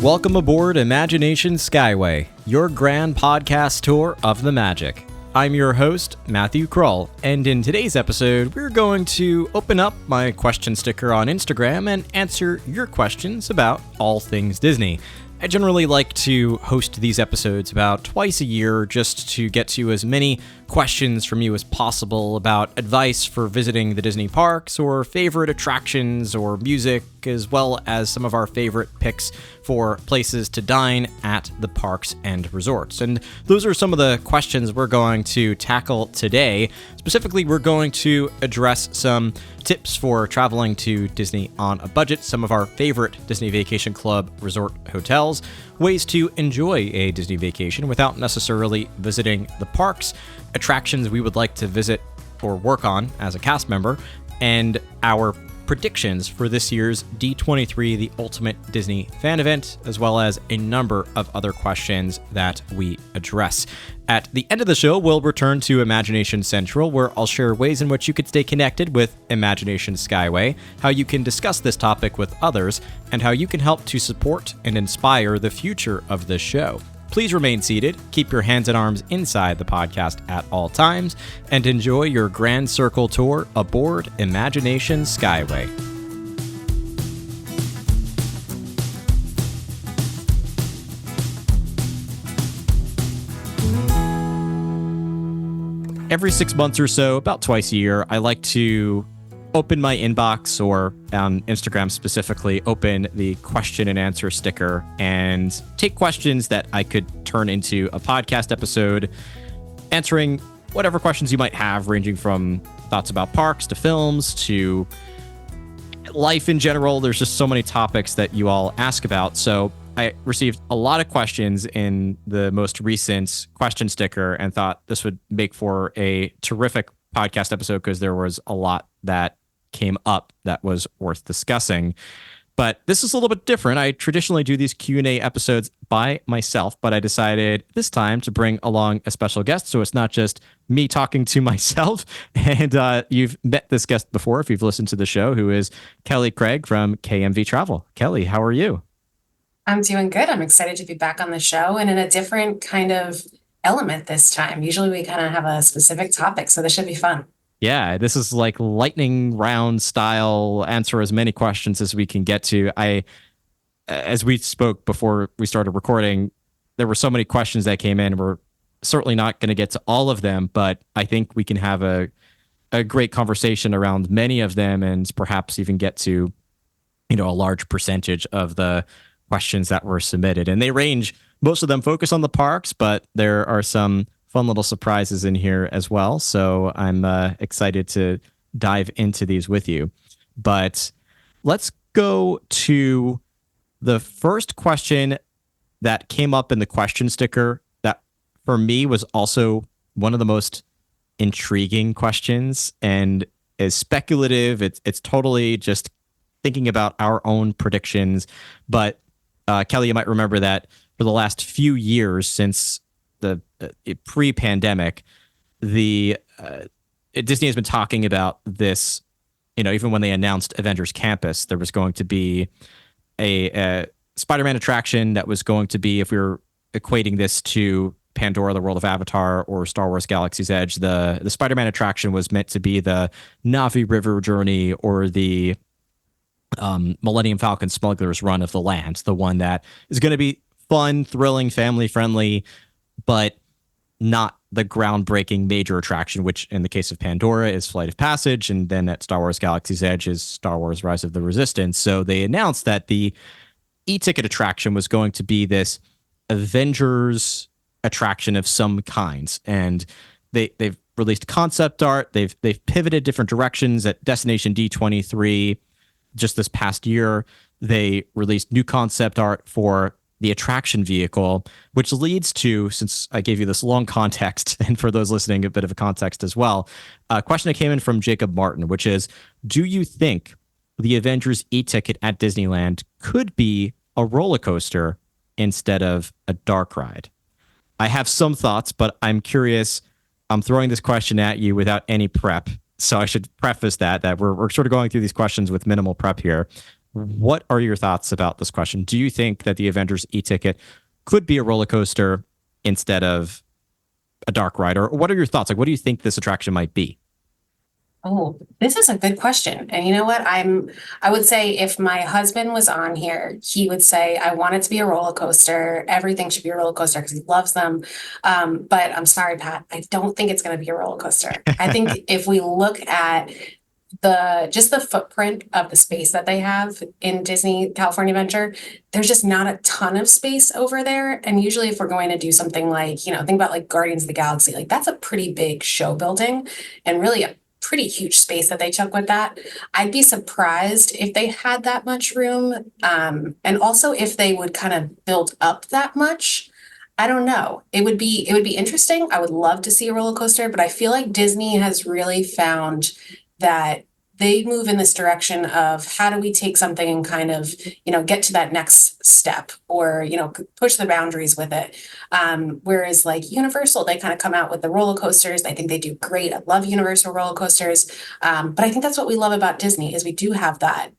Welcome aboard Imagination Skyway, your grand podcast tour of the magic. I'm your host, Matthew Krull, and in today's episode, we're going to open up my question sticker on Instagram and answer your questions about all things Disney. I generally like to host these episodes about twice a year just to get to as many questions from you as possible about advice for visiting the Disney parks or favorite attractions or music, as well as some of our favorite picks for places to dine at the parks and resorts. And those are some of the questions we're going to tackle today. Specifically, we're going to address some tips for traveling to Disney on a budget, some of our favorite Disney Vacation Club resort hotels, ways to enjoy a Disney vacation without necessarily visiting the parks, attractions we would like to visit or work on as a cast member, and our predictions for this year's D23, the Ultimate Disney Fan Event, as well as a number of other questions that we address. At the end of the show, we'll return to Imagination Central, where I'll share ways in which you could stay connected with Imagination Skyway, how you can discuss this topic with others, and how you can help to support and inspire the future of this show. Please remain seated, keep your hands and arms inside the podcast at all times, and enjoy your Grand Circle tour aboard Imagination Skyway. Every 6 months or so, about twice a year, I like to open my inbox, or on Instagram specifically, open the question and answer sticker and take questions that I could turn into a podcast episode, answering whatever questions you might have, ranging from thoughts about parks to films to life in general. There's just so many topics that you all ask about. So I received a lot of questions in the most recent question sticker and thought this would make for a terrific podcast episode because there was a lot that came up that was worth discussing. But this is a little bit different. I traditionally do these Q&A episodes by myself, but I decided this time to bring along a special guest, so it's not just me talking to myself. And you've met this guest before if you've listened to the show, who is Kelly Craig from KMV Travel. Kelly, how are you? I'm doing good. I'm excited to be back on the show and in a different kind of element this time. Usually we kind of have a specific topic, so this should be fun. Yeah, this is like lightning round style, answer as many questions as we can get to. As we spoke before we started recording, there were so many questions that came in. We're certainly not going to get to all of them, but I think we can have a great conversation around many of them and perhaps even get to, a large percentage of the questions that were submitted. And they range, most of them focus on the parks, but there are some fun little surprises in here as well. So I'm excited to dive into these with you. But let's go to the first question that came up in the question sticker that for me was also one of the most intriguing questions and is speculative. It's totally just thinking about our own predictions. But Kelly, you might remember that for the last few years since the pre-pandemic, Disney has been talking about this. Even when they announced Avengers Campus, there was going to be a Spider-Man attraction that was going to be, if we were equating this to Pandora, the World of Avatar, or Star Wars Galaxy's Edge, the Spider-Man attraction was meant to be the Navi River journey or the Millennium Falcon Smuggler's Run of the Land, the one that is going to be fun, thrilling, family-friendly, but not the groundbreaking major attraction, which in the case of Pandora is Flight of Passage, and then at Star Wars Galaxy's Edge is Star Wars Rise of the Resistance. So they announced that the E-Ticket attraction was going to be this Avengers attraction of some kinds, and they've released concept art. They've pivoted different directions at Destination D23. Just this past year, they released new concept art for the attraction vehicle, which leads to, since I gave you this long context, and for those listening, a bit of a context as well, a question that came in from Jacob Martin, which is, do you think the Avengers E-Ticket at Disneyland could be a roller coaster instead of a dark ride? I have some thoughts, but I'm curious. I'm throwing this question at you without any prep. So I should preface that we're sort of going through these questions with minimal prep here. What are your thoughts about this question? Do you think that the Avengers E-Ticket could be a roller coaster instead of a dark ride? Or what are your thoughts? Like, what do you think this attraction might be? Oh, this is a good question. And you know what? I would say if my husband was on here, he would say, I want it to be a roller coaster. Everything should be a roller coaster because he loves them. But I'm sorry, Pat, I don't think it's going to be a roller coaster. I think if we look at the footprint of the space that they have in Disney California Adventure, there's just not a ton of space over there. And usually if we're going to do something like, think about like Guardians of the Galaxy, like that's a pretty big show building and really a pretty huge space that they took with that. I'd be surprised if they had that much room. And also if they would kind of build up that much. I don't know. It would be interesting. I would love to see a roller coaster, but I feel like Disney has really found that they move in this direction of how do we take something and kind of, get to that next step or, push the boundaries with it. Whereas like Universal, they kind of come out with the roller coasters. I think they do great. I love Universal roller coasters. But I think that's what we love about Disney is we do have that,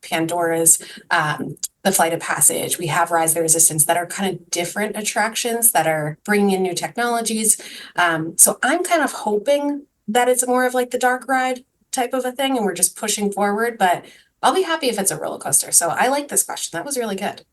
Pandora's, the Flight of Passage. We have Rise of the Resistance that are kind of different attractions that are bringing in new technologies. So I'm kind of hoping that it's more of like the dark ride type of a thing and we're just pushing forward, but I'll be happy if it's a roller coaster. So I like this question. That was really good.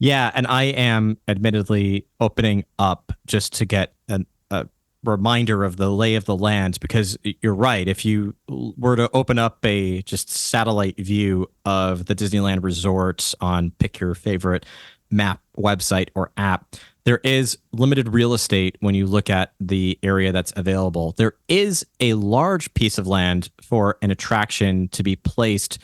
Yeah, and I am admittedly opening up just to get a reminder of the lay of the land because you're right. If you were to open up a just satellite view of the Disneyland resort on pick your favorite map website or app, there is limited real estate when you look at the area that's available. There is a large piece of land for an attraction to be placed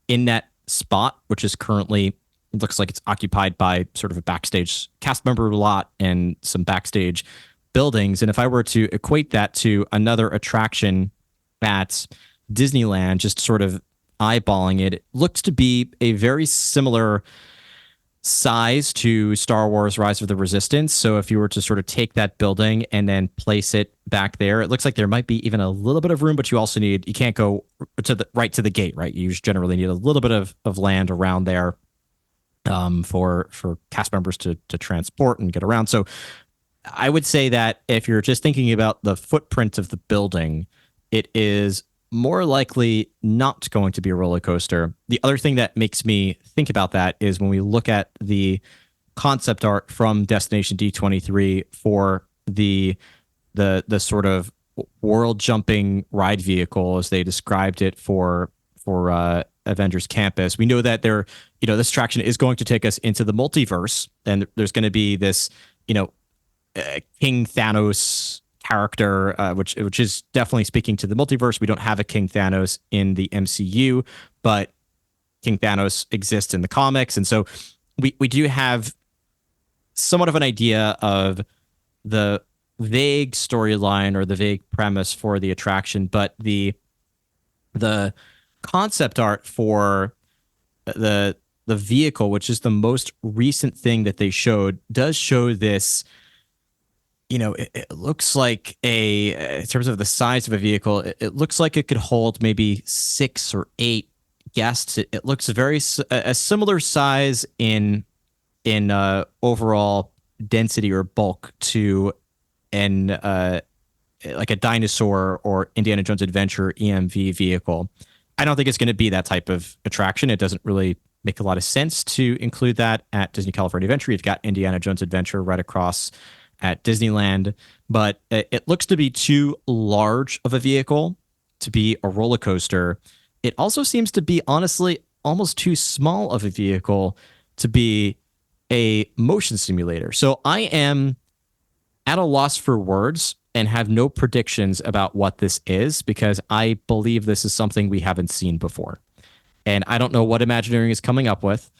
in that spot, which is currently, it looks like it's occupied by sort of a backstage cast member lot and some backstage buildings. And if I were to equate that to another attraction at Disneyland, just sort of eyeballing it, it looks to be a very similar size to Star Wars Rise of the Resistance. So if you were to sort of take that building and then place it back there, it looks like there might be even a little bit of room, but you can't go to the gate, right? You generally need a little bit of land around there for cast members to transport and get around. So I would say that if you're just thinking about the footprint of the building, it is more likely not going to be a roller coaster. The other thing that makes me think about that is when we look at the concept art from Destination D23 for the sort of world jumping ride vehicle as they described it for Avengers Campus. We know that this attraction is going to take us into the multiverse, and there's going to be this, King Thanos character, which is definitely speaking to the multiverse. We don't have a King Thanos in the MCU, but King Thanos exists in the comics, and so we do have somewhat of an idea of the vague storyline or the vague premise for the attraction, but the concept art for the vehicle, which is the most recent thing that they showed, does show this. It looks like in terms of the size of a vehicle, it looks like it could hold maybe 6 or 8 guests. It looks a similar size in overall density or bulk to an like a dinosaur or Indiana Jones Adventure EMV vehicle. I don't think it's going to be that type of attraction. It doesn't really make a lot of sense to include that at Disney California Adventure. You've got Indiana Jones Adventure right across at Disneyland, but it looks to be too large of a vehicle to be a roller coaster. It also seems to be, honestly, almost too small of a vehicle to be a motion simulator. So I am at a loss for words and have no predictions about what this is because I believe this is something we haven't seen before. And I don't know what Imagineering is coming up with,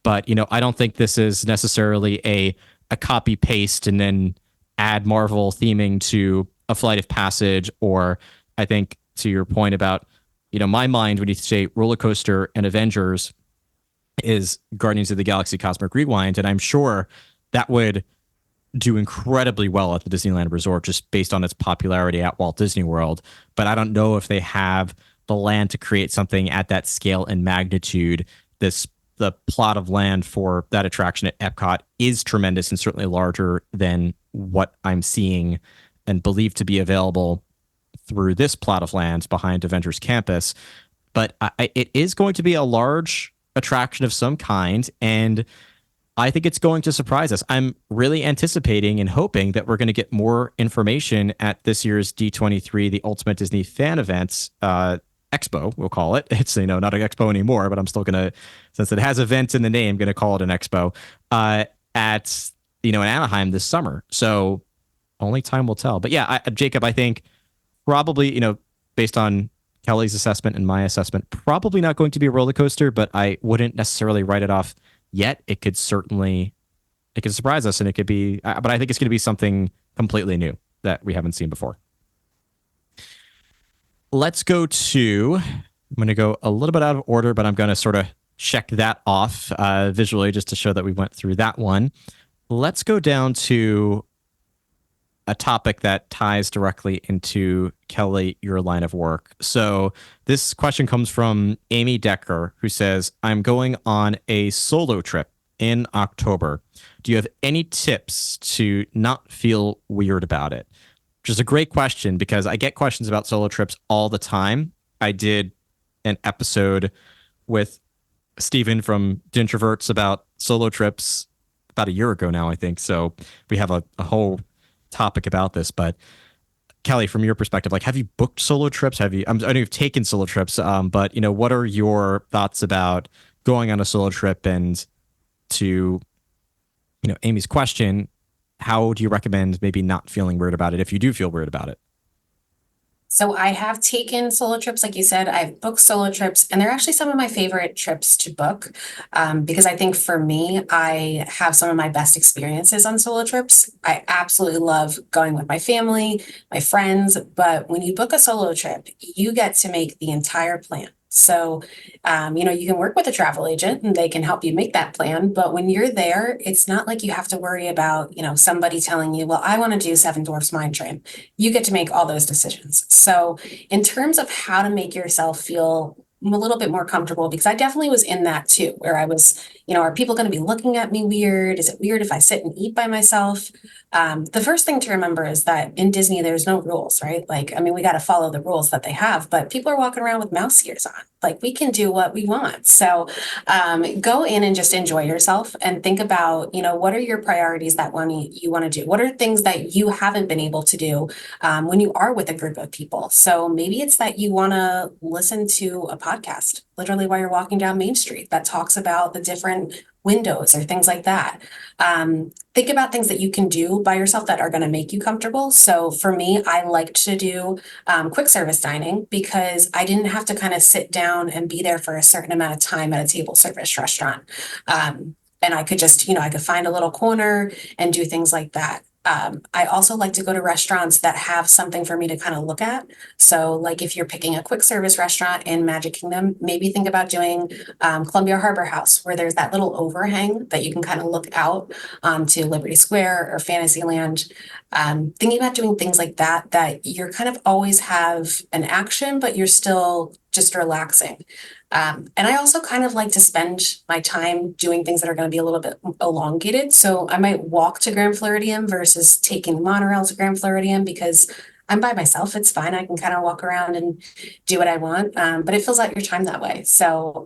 but I don't think this is necessarily a copy paste and then add Marvel theming to a Flight of Passage, or I think to your point about my mind when you say roller coaster and Avengers is Guardians of the Galaxy Cosmic Rewind, and I'm sure that would do incredibly well at the Disneyland Resort just based on its popularity at Walt Disney World. But I don't know if they have the land to create something at that scale and magnitude the plot of land for that attraction at Epcot is tremendous and certainly larger than what I'm seeing and believed to be available through this plot of land behind Avengers Campus. But it is going to be a large attraction of some kind, and I think it's going to surprise us. I'm really anticipating and hoping that we're going to get more information at this year's D23, the Ultimate Disney Fan Events Expo, we'll call it. It's, not an expo anymore, but I'm still going to, since it has events in the name, going to call it an expo at, in Anaheim this summer. So only time will tell. But yeah, Jacob, I think probably, based on Kelly's assessment and my assessment, probably not going to be a roller coaster, but I wouldn't necessarily write it off yet. It could surprise us, and it could be, but I think it's going to be something completely new that we haven't seen before. Let's go to, I'm going to go a little bit out of order, but I'm going to sort of check that off visually just to show that we went through that one. Let's go down to a topic that ties directly into, Kelly, your line of work. So this question comes from Amy Decker, who says, I'm going on a solo trip in October. Do you have any tips to not feel weird about it? Which is a great question because I get questions about solo trips all the time. I did an episode with Steven from Dintroverts about solo trips about a year ago now, I think. So we have a whole topic about this. But Kelly, from your perspective, like, have you booked solo trips? I know you've taken solo trips, but what are your thoughts about going on a solo trip? And to Amy's question, how do you recommend maybe not feeling weird about it if you do feel weird about it? So I have taken solo trips, like you said. I've booked solo trips, and they're actually some of my favorite trips to book because I think for me, I have some of my best experiences on solo trips. I absolutely love going with my family, my friends, but when you book a solo trip, you get to make the entire plan. So, you can work with a travel agent and they can help you make that plan. But when you're there, it's not like you have to worry about, somebody telling you, well, I want to do Seven Dwarfs Mine Train. You get to make all those decisions. So in terms of how to make yourself feel a little bit more comfortable, because I definitely was in that too, where I was, are people going to be looking at me weird? Is it weird if I sit and eat by myself? The first thing to remember is that in Disney, there's no rules, right? We got to follow the rules that they have, but people are walking around with mouse ears on. Like, we can do what we want. So go in and just enjoy yourself and think about, what are your priorities that you want to do? What are things that you haven't been able to do when you are with a group of people? So maybe it's that you want to listen to a podcast, literally while you're walking down Main Street, that talks about the different windows or things like that. Think about things that you can do by yourself that are going to make you comfortable. So for me, I liked to do quick service dining because I didn't have to kind of sit down and be there for a certain amount of time at a table service restaurant. And I could just, I could find a little corner and do things like that. I also like to go to restaurants that have something for me to kind of look at. So like if you're picking a quick service restaurant in Magic Kingdom, maybe think about doing Columbia Harbor House, where there's that little overhang that you can kind of look out onto Liberty Square or Fantasyland. Thinking about doing things like that, that you're kind of always have an action, but you're still just relaxing. And I also kind of like to spend my time doing things that are going to be a little bit elongated. So I might walk to Grand Floridian versus taking the monorail to Grand Floridian because I'm by myself. It's fine. I can kind of walk around and do what I want. But it fills out your time that way. So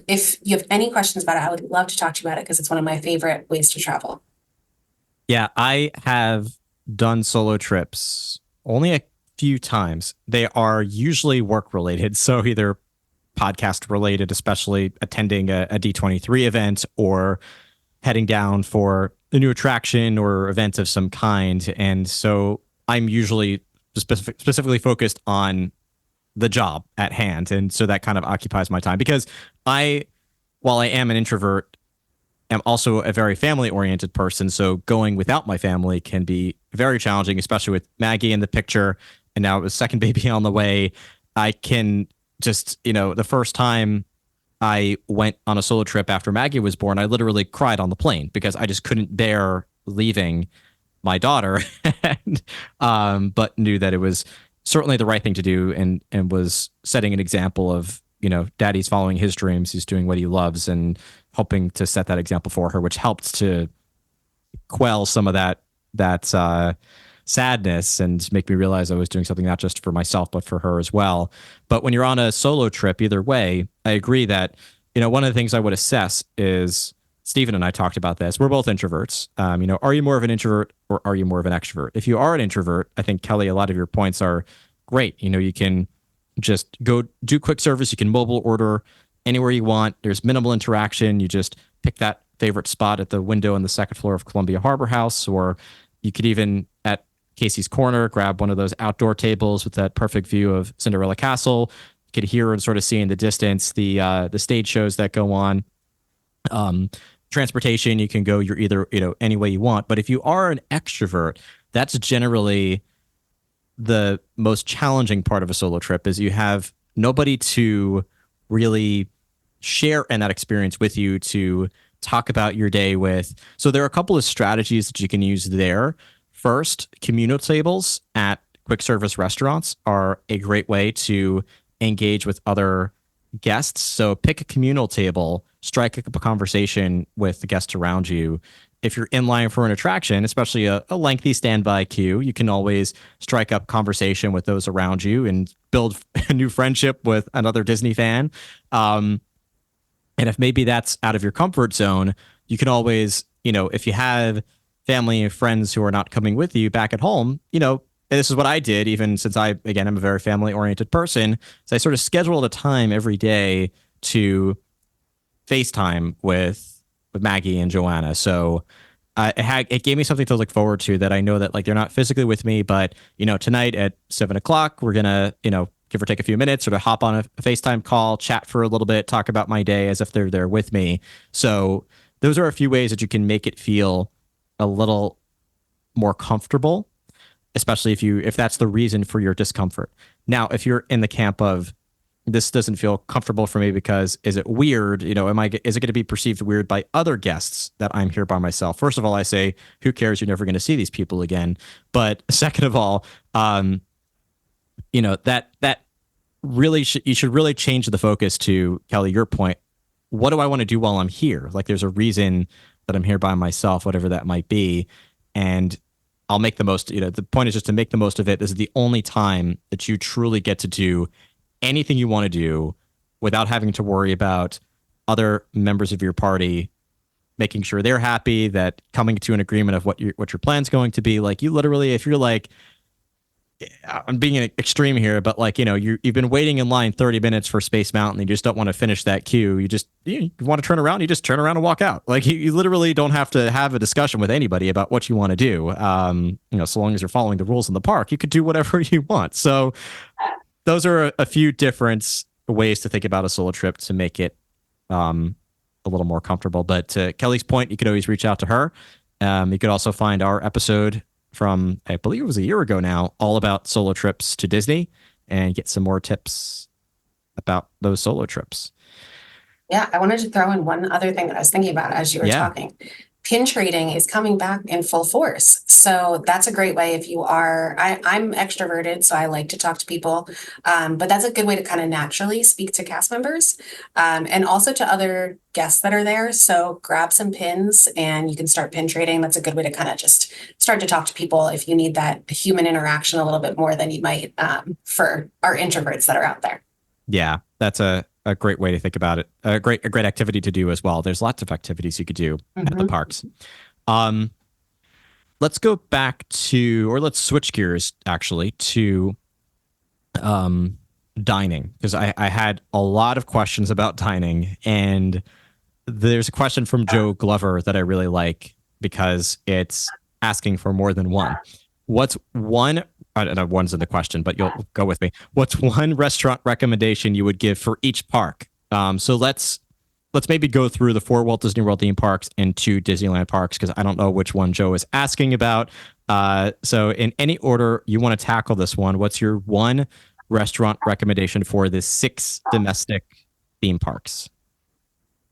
if you have any questions about it, I would love to talk to you about it because it's one of my favorite ways to travel. Yeah, I have done solo trips only a few times. They are usually work related. So either podcast related, especially attending a D23 event or heading down for a new attraction or event of some kind. And so I'm usually specifically focused on the job at hand. And so that kind of occupies my time because while I am an introvert, am also a very family oriented person. So going without my family can be very challenging, especially with Maggie in the picture. And now with second baby on the way, I can just, the first time I went on a solo trip after Maggie was born, I literally cried on the plane because I just couldn't bear leaving my daughter, but knew that it was certainly the right thing to do and was setting an example of daddy's following his dreams, he's doing what he loves, and hoping to set that example for her, which helped to quell some of that sadness and make me realize I was doing something not just for myself but for her as well. But when you're on a solo trip, either way, I agree that one of the things I would assess is, Stephen and I talked about this. We're both introverts. Are you more of an introvert or are you more of an extrovert? If you are an introvert, I think, Kelly, a lot of your points are great. You can just go do quick service. You can mobile order anywhere you want. There's minimal interaction. You just pick that favorite spot at the window on the second floor of Columbia Harbor House, or you could even at Casey's Corner grab one of those outdoor tables with that perfect view of Cinderella Castle. You could hear and sort of see in the distance the stage shows that go on. Transportation, you can go you're either any way you want. But if you are an extrovert, that's generally the most challenging part of a solo trip, is you have nobody to really share in that experience with you, to talk about your day with. So there are a couple of strategies that you can use there. First, communal tables at quick service restaurants are a great way to engage with other guests. So pick a communal table, strike up a conversation with the guests around you. If you're in line for an attraction, especially a lengthy standby queue, you can always strike up conversation with those around you and build a new friendship with another Disney fan. And if maybe that's out of your comfort zone, you can always, if you have family and friends who are not coming with you back at home, this is what I did, even since I'm a very family oriented person. So I sort of scheduled a time every day to FaceTime with Maggie and Joanna. So it gave me something to look forward to, that I know that they're not physically with me, but tonight at 7:00, we're gonna, give or take a few minutes, sort of hop on a FaceTime call, chat for a little bit, talk about my day as if they're there with me. So those are a few ways that you can make it feel a little more comfortable, especially if that's the reason for your discomfort. Now, if you're in the camp of, this doesn't feel comfortable for me because, is it weird? Is it going to be perceived weird by other guests that I'm here by myself? First of all, I say, who cares? You're never going to see these people again. But second of all, that really you should really change the focus to, Kelly, your point. What do I want to do while I'm here? There's a reason that I'm here by myself, whatever that might be. And I'll make the most, the point is just to make the most of it. This is the only time that you truly get to do anything you want to do without having to worry about other members of your party, making sure they're happy, that coming to an agreement of what your plan's going to be. You literally, if you're I'm being extreme here, but you've been waiting in line 30 minutes for Space Mountain, and you just don't want to finish that queue. You want to turn around, you just turn around and walk out. You literally don't have to have a discussion with anybody about what you want to do. So long as you're following the rules in the park, you could do whatever you want. So those are a few different ways to think about a solo trip to make it a little more comfortable. But to Kelly's point, you could always reach out to her. You could also find our episode from, I believe it was a year ago now, all about solo trips to Disney, and get some more tips about those solo trips. Yeah, I wanted to throw in one other thing that I was thinking about as you were talking. Pin trading is coming back in full force. So that's a great way if you are, I'm extroverted, so I like to talk to people. But that's a good way to kind of naturally speak to cast members, and also to other guests that are there. So grab some pins and you can start pin trading. That's a good way to kind of just start to talk to people if you need that human interaction a little bit more than you might for our introverts that are out there. Yeah, that's a great way to think about it. A great activity to do as well. There's lots of activities you could do at the parks. Let's go back to, or let's switch gears actually to dining, because I had a lot of questions about dining, and there's a question from Joe Glover that I really like because it's asking for more than one. What's one, I don't know, one's in the question, but you'll go with me. What's one restaurant recommendation you would give for each park? So let's maybe go through the 4 Walt Disney World theme parks and 2 Disneyland parks, because I don't know which one Joe is asking about. So in any order you want to tackle this one, what's your one restaurant recommendation for the 6 domestic theme parks?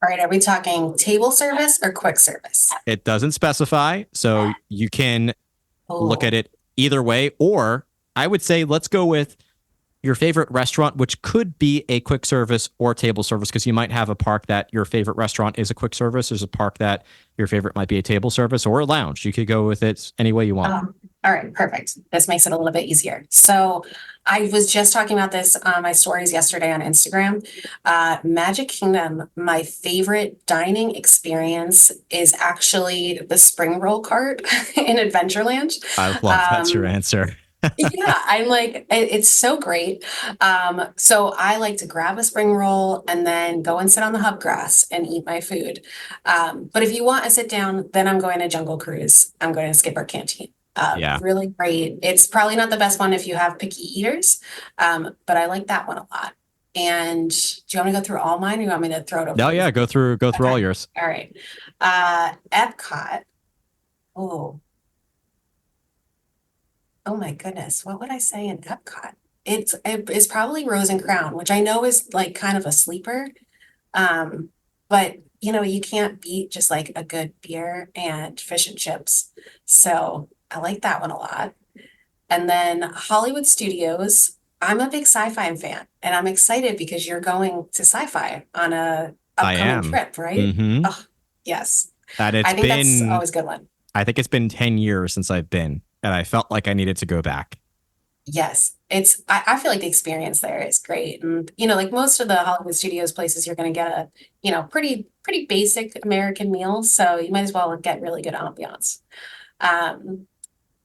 All right, are we talking table service or quick service? It doesn't specify, so you can look at it either way, or I would say let's go with your favorite restaurant, which could be a quick service or table service, because you might have a park that your favorite restaurant is a quick service. There's a park that your favorite might be a table service or a lounge. You could go with it any way you want. All right, perfect. This makes it a little bit easier. So I was just talking about this on my stories yesterday on Instagram. Magic Kingdom, my favorite dining experience is actually the spring roll cart in Adventureland. I love that's your answer. Yeah, I'm like, it's so great. So I like to grab a spring roll and then go and sit on the hub grass and eat my food. But if you want to sit down, then I'm going to Jungle Cruise. I'm going to Skipper Canteen. Yeah. Really great. It's probably not the best one if you have picky eaters, but I like that one a lot. And do you want me to go through all mine or you want me to throw it over? No, yeah, go through all yours. All right. Epcot. Oh. Oh my goodness, what would I say in Epcot? It's probably Rose and Crown, which I know is like kind of a sleeper. But you know, you can't beat just like a good beer and fish and chips. So I like that one a lot. And then Hollywood Studios, I'm a big sci-fi fan, and I'm excited because you're going to sci-fi on a I upcoming am. trip, right? Mm-hmm. Oh, yes. That I it's think that's been, always a good one. I think it's been 10 years since I've been, and I felt like I needed to go back. Yes, I feel like the experience there is great. And, you know, like most of the Hollywood Studios places, you're going to get a, you know, pretty basic American meal. So you might as well get really good ambiance. Um,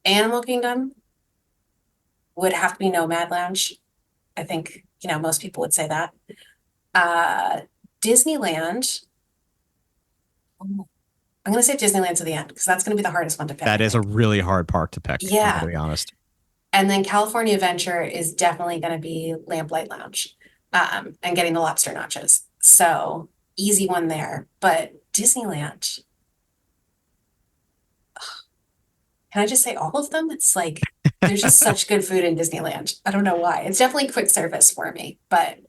Animal Kingdom would have to be Nomad Lounge. I think, you know, most people would say that. Uh, Disneyland. I'm going to say Disneyland to the end because that's going to be the hardest one to pick. That is a really hard park to pick. Yeah. To be honest. And then California Adventure is definitely going to be Lamplight Lounge, and getting the lobster nachos. So easy one there. But Disneyland, can I just say all of them? It's like there's just such good food in Disneyland. I don't know why. It's definitely quick service for me, but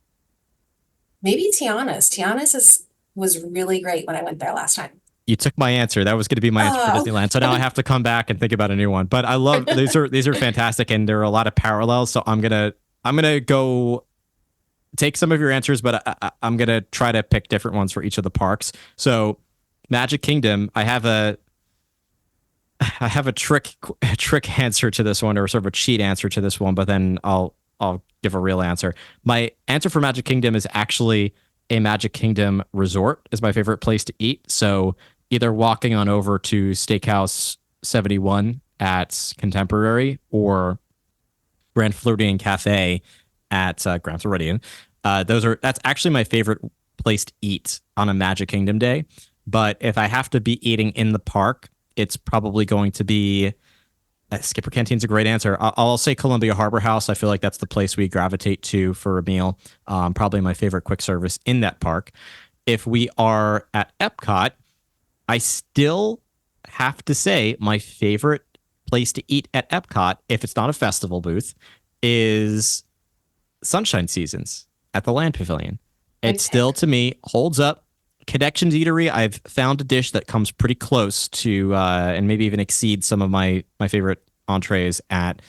maybe Tiana's. Was really great when I went there last time. You took my answer. That was going to be my answer for Disneyland. So now I have to come back and think about a new one. But I love these are fantastic, and there are a lot of parallels. So I'm gonna go take some of your answers, but I'm gonna try to pick different ones for each of the parks. So Magic Kingdom, I have a trick answer to this one, or sort of a cheat answer to this one, but then I'll give a real answer. My answer for Magic Kingdom is actually a Magic Kingdom resort is my favorite place to eat. So either walking on over to Steakhouse 71 at Contemporary or Grand Floridian Cafe at Grand Floridian. That's actually my favorite place to eat on a Magic Kingdom day. But if I have to be eating in the park, it's probably going to be Skipper Canteen's a great answer. I'll say Columbia Harbor House. I feel like that's the place we gravitate to for a meal. Probably my favorite quick service in that park. If we are at Epcot, I still have to say my favorite place to eat at Epcot, if it's not a festival booth, is Sunshine Seasons at the Land Pavilion. It still, to me, holds up. Connections Eatery, I've found a dish that comes pretty close to and maybe even exceeds some of my favorite entrees at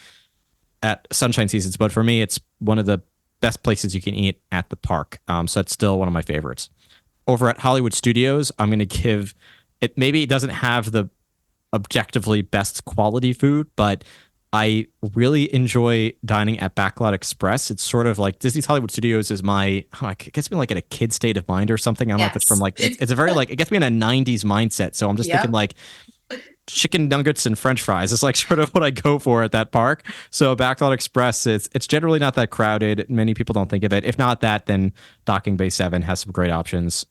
Sunshine Seasons. But for me, it's one of the best places you can eat at the park. So it's still one of my favorites. Over at Hollywood Studios, I'm going to give it. Maybe it doesn't have the objectively best quality food, but I really enjoy dining at Backlot Express. It's sort of like Disney's Hollywood Studios is it gets me like in a kid state of mind or something. I don't know if it's from like, it's a very like, it gets me in a 90s mindset. So I'm just thinking like chicken nuggets and French fries. It's like sort of what I go for at that park. So Backlot Express, it's generally not that crowded. Many people don't think of it. If not that, then Docking Bay 7 has some great options.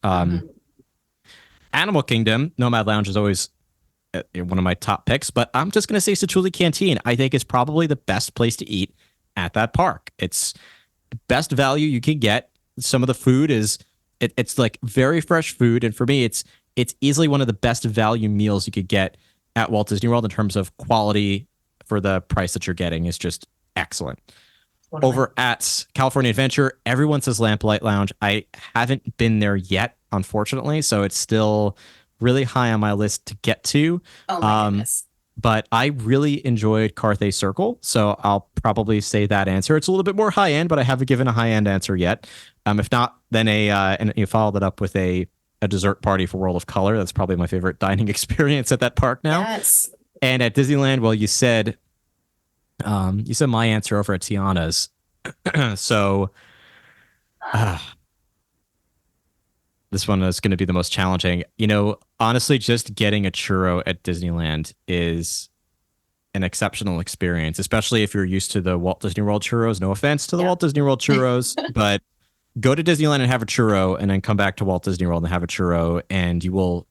Animal Kingdom, Nomad Lounge is always one of my top picks, but I'm just going to say Satu'li Canteen. I think is probably the best place to eat at that park. It's best value you can get. Some of the food is it's like very fresh food, and for me, it's easily one of the best value meals you could get at Walt Disney World in terms of quality for the price that you're getting. Is just excellent. Totally. Over at California Adventure, everyone says Lamplight Lounge. I haven't been there yet, unfortunately, so it's still really high on my list to get to. Oh my goodness. but I really enjoyed Carthay Circle, so I'll probably say that answer. It's a little bit more high end, but I haven't given a high end answer yet. If not, then and you follow that up with a dessert party for World of Color. That's probably my favorite dining experience at that park now. Yes. And at Disneyland, well, you said my answer over at Tiana's. So uh, this one is going to be the most challenging. Honestly, just getting a churro at Disneyland is an exceptional experience, especially if you're used to the Walt Disney World churros. No offense to the Yeah. Walt Disney World churros, but go to Disneyland and have a churro and then come back to Walt Disney World and have a churro, and you will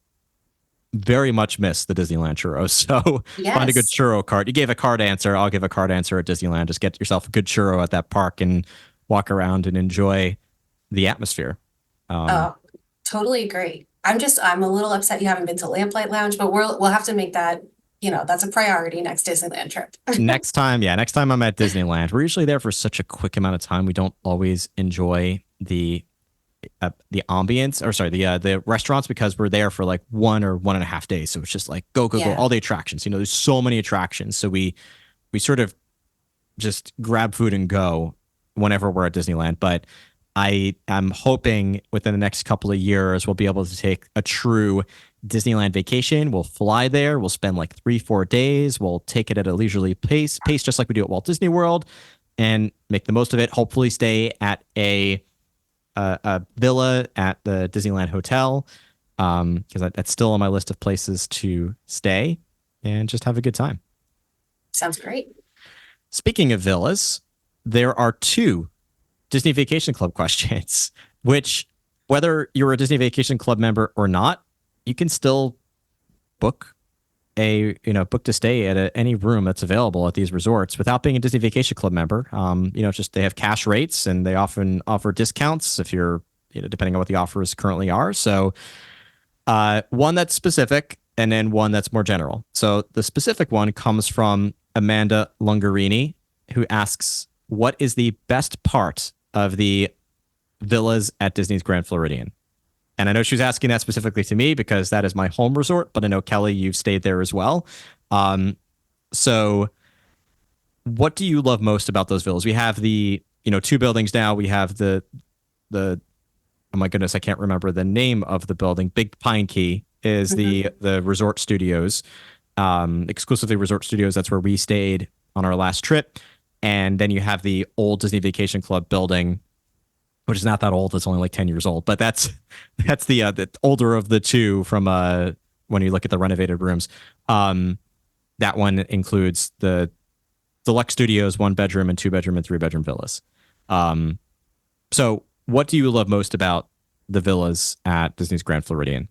very much miss the Disneyland churros. So find a good Yes. churro cart. You gave a card answer. I'll give a card answer at Disneyland. Just get yourself a good churro at that park and walk around and enjoy the atmosphere. Um, Oh, totally agree. I'm a little upset you haven't been to Lamplight Lounge, but we'll have to make that, that's a priority next Disneyland trip. next time I'm at Disneyland, we're usually there for such a quick amount of time. We don't always enjoy the ambience, or sorry, the restaurants, because we're there for like 1 or 1.5 days. So it's just like go go go, Yeah. all the attractions. There's so many attractions. So we sort of just grab food and go whenever we're at Disneyland. But I am hoping within the next couple of years we'll be able to take a true Disneyland vacation. We'll fly there. We'll spend like 3-4 days. We'll take it at a leisurely pace, just like we do at Walt Disney World, and make the most of it. Hopefully, stay at a villa at the Disneyland Hotel, because that's still on my list of places to stay and just have a good time. Sounds great. Speaking of villas, there are two Disney Vacation Club questions, which, whether you're a Disney Vacation Club member or not, you can still book book to stay at any room that's available at these resorts without being a Disney Vacation Club member. Just they have cash rates, and they often offer discounts if you're, depending on what the offers currently are. So one that's specific, and then one that's more general. So the specific one comes from Amanda Lungarini, who asks, what is the best part of the villas at Disney's Grand Floridian? And I know she was asking that specifically to me because that is my home resort, but I know, Kelly, you've stayed there as well. So what do you love most about those villas? We have the, two buildings now. We have the oh my goodness, I can't remember the name of the building. Big Pine Key is Mhm. the resort studios, exclusively resort studios. That's where we stayed on our last trip. And then you have the old Disney Vacation Club building, which is not that old. It's only like 10 years old, but that's the older of the two from when you look at the renovated rooms. That one includes the deluxe studios, 1 bedroom and 2 bedroom and 3 bedroom villas. So what do you love most about the villas at Disney's Grand Floridian?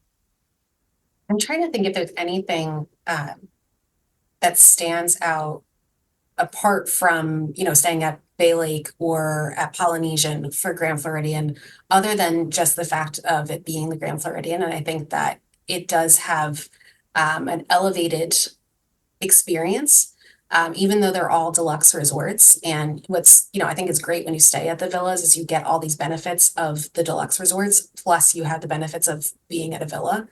I'm trying to think if there's anything that stands out apart from, staying at Bay Lake or at Polynesian for Grand Floridian, other than just the fact of it being the Grand Floridian. And I think that it does have an elevated experience, even though they're all deluxe resorts. And I think is great when you stay at the villas is you get all these benefits of the deluxe resorts, plus you have the benefits of being at a villa.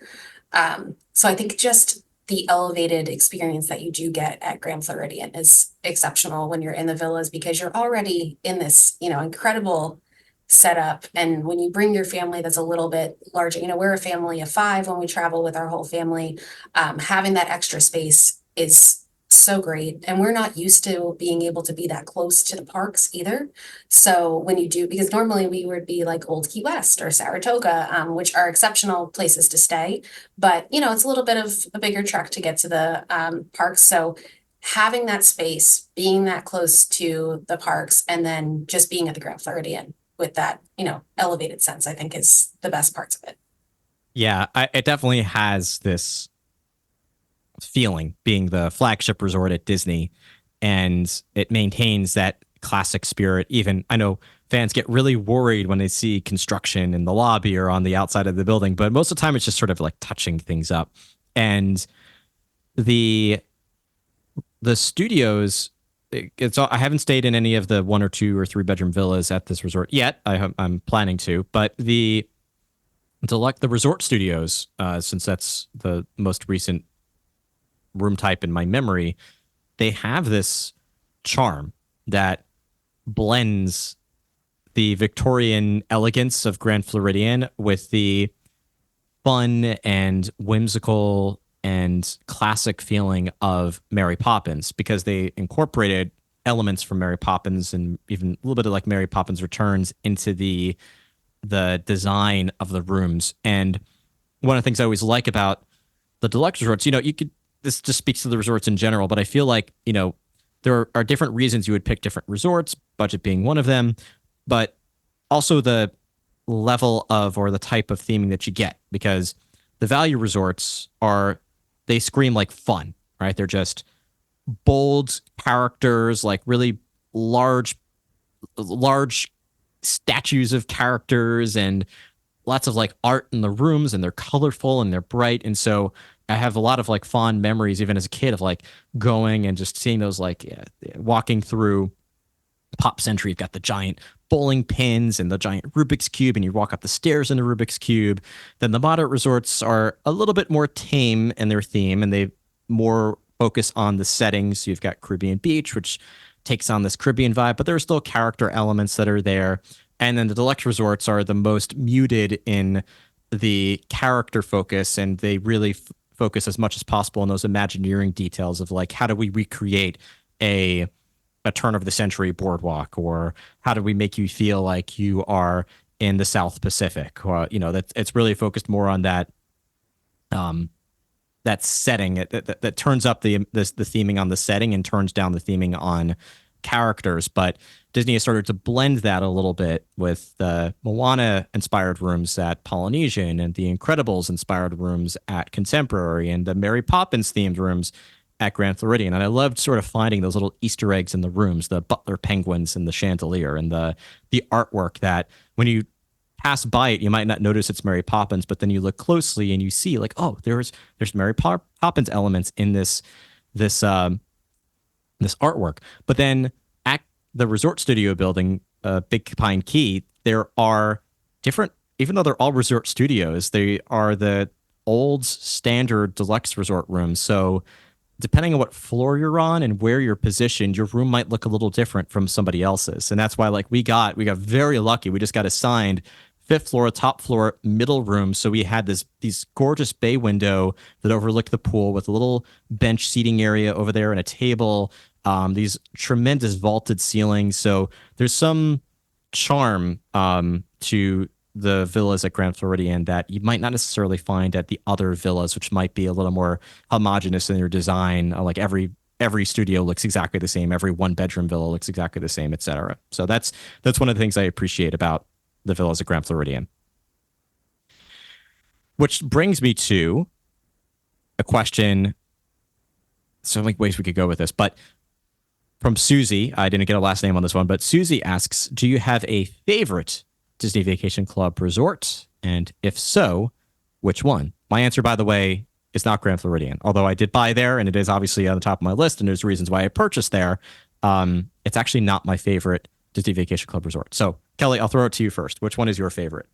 So I think just the elevated experience that you do get at Grand Floridian is exceptional when you're in the villas because you're already in this, incredible setup. And when you bring your family that's a little bit larger, we're a family of 5 when we travel with our whole family. Having that extra space is so great. And we're not used to being able to be that close to the parks either. So when you do, because normally we would be like Old Key West or Saratoga, which are exceptional places to stay. But, it's a little bit of a bigger trek to get to the parks. So having that space, being that close to the parks, and then just being at the Grand Floridian with that, elevated sense, I think is the best parts of it. Yeah, it definitely has this feeling being the flagship resort at Disney, and it maintains that classic spirit. Even I know fans get really worried when they see construction in the lobby or on the outside of the building, but most of the time it's just sort of like touching things up. And the studios, I haven't stayed in any of the 1 or 2 or 3 bedroom villas at this resort yet. I'm planning to, but the resort studios, since that's the most recent room type in my memory, they have this charm that blends the Victorian elegance of Grand Floridian with the fun and whimsical and classic feeling of Mary Poppins, because they incorporated elements from Mary Poppins and even a little bit of like Mary Poppins Returns into the design of the rooms. And one of the things I always like about the deluxe resorts, you could, this just speaks to the resorts in general, but I feel like, there are different reasons you would pick different resorts, budget being one of them, but also the level of or the type of theming that you get, because the value resorts they scream like fun, right? They're just bold characters, like really large statues of characters and lots of like art in the rooms, and they're colorful and they're bright. And so I have a lot of like fond memories, even as a kid, of like going and just seeing those, like, walking through Pop Century. You've got the giant bowling pins and the giant Rubik's Cube, and you walk up the stairs in the Rubik's Cube. Then the moderate resorts are a little bit more tame in their theme, and they more focus on the settings. You've got Caribbean Beach, which takes on this Caribbean vibe, but there are still character elements that are there. And then the deluxe resorts are the most muted in the character focus, and they really focus as much as possible on those Imagineering details of like, how do we recreate a turn of the century boardwalk, or how do we make you feel like you are in the South Pacific? Or, that it's really focused more on that setting that turns up the theming on the setting and turns down the theming on characters. But Disney has started to blend that a little bit with the Moana inspired rooms at Polynesian, and the Incredibles inspired rooms at Contemporary, and the Mary Poppins themed rooms at Grand Floridian. And I loved sort of finding those little Easter eggs in the rooms, the butler penguins and the chandelier and the artwork that when you pass by it, you might not notice it's Mary Poppins, but then you look closely and you see like, oh, there's Mary Poppins elements in this artwork. But then at the resort studio building, Big Pine Key, there are different, even though they're all resort studios, they are the old standard deluxe resort rooms. So depending on what floor you're on and where you're positioned, your room might look a little different from somebody else's. And that's why, like, we got very lucky. We just got assigned fifth floor, top floor, middle room. So we had these gorgeous bay window that overlooked the pool with a little bench seating area over there and a table. These tremendous vaulted ceilings. So there's some charm to the villas at Grand Floridian that you might not necessarily find at the other villas, which might be a little more homogenous in their design. Like every studio looks exactly the same. Every one bedroom villa looks exactly the same, etc. So that's one of the things I appreciate about the villas at Grand Floridian. Which brings me to a question. So many ways we could go with this, but from Susie, I didn't get a last name on this one, but Susie asks, do you have a favorite Disney Vacation Club resort? And if so, which one? My answer, by the way, is not Grand Floridian, although I did buy there and it is obviously on the top of my list and there's reasons why I purchased there. It's actually not my favorite Disney Vacation Club resort. So Kelly, I'll throw it to you first. Which one is your favorite?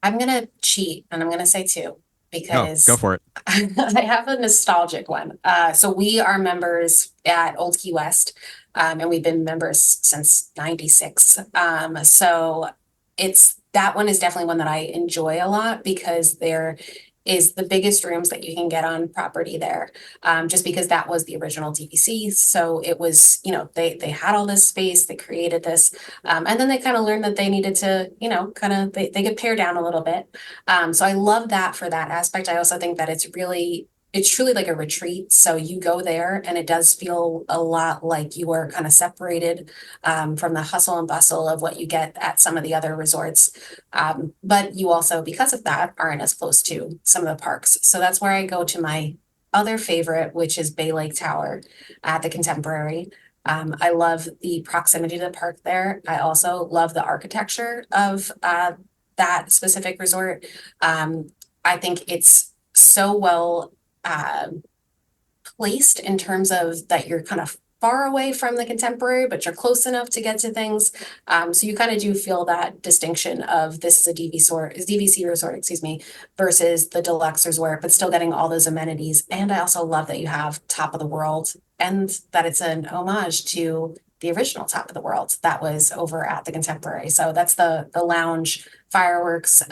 I'm gonna cheat and I'm gonna say two because Go for it. I have a nostalgic one. So we are members at Old Key West, and we've been members since '96. So that one is definitely one that I enjoy a lot because there is the biggest rooms that you can get on property there. Just because that was the original DVC. So it was, they had all this space, they created this, and then they kind of learned that they needed to, they could pare down a little bit. So I love that for that aspect. I also think that it's truly like a retreat. So you go there and it does feel a lot like you are kind of separated from the hustle and bustle of what you get at some of the other resorts. But you also, because of that, aren't as close to some of the parks. So that's where I go to my other favorite, which is Bay Lake Tower at the Contemporary. I love the proximity to the park there. I also love the architecture of that specific resort. I think it's so well placed in terms of that you're kind of far away from the contemporary, but you're close enough to get to things. So you kind of do feel that distinction of this is a DVC resort, excuse me, versus the deluxe resort, but still getting all those amenities. And I also love that you have top of the world and that it's an homage to the original top of the world that was over at the contemporary. So that's the lounge fireworks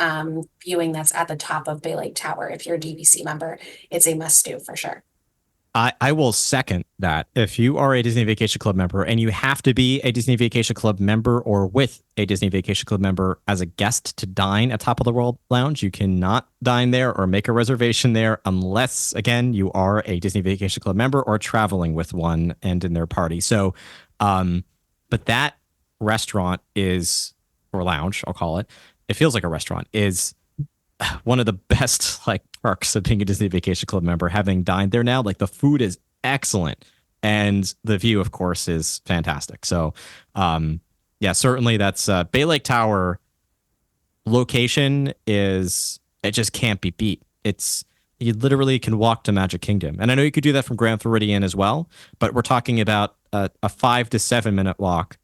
viewing that's at the top of Bay Lake Tower. If you're a DVC member, it's a must do for sure. I will second that. If you are a Disney Vacation Club member and you have to be a Disney Vacation Club member or with a Disney Vacation Club member as a guest to dine at Top of the World Lounge, you cannot dine there or make a reservation there unless, again, you are a Disney Vacation Club member or traveling with one and in their party. So, but that restaurant is, or lounge, I'll call it, it feels like a restaurant, is one of the best like perks of being a Disney Vacation Club member, having dined there now. Like the food is excellent and the view, of course, is fantastic. So, yeah, certainly that's Bay Lake Tower location is, it just can't be beat. It's, you literally can walk to Magic Kingdom. And I know you could do that from Grand Floridian as well, but we're talking about a 5 to 7 minute walk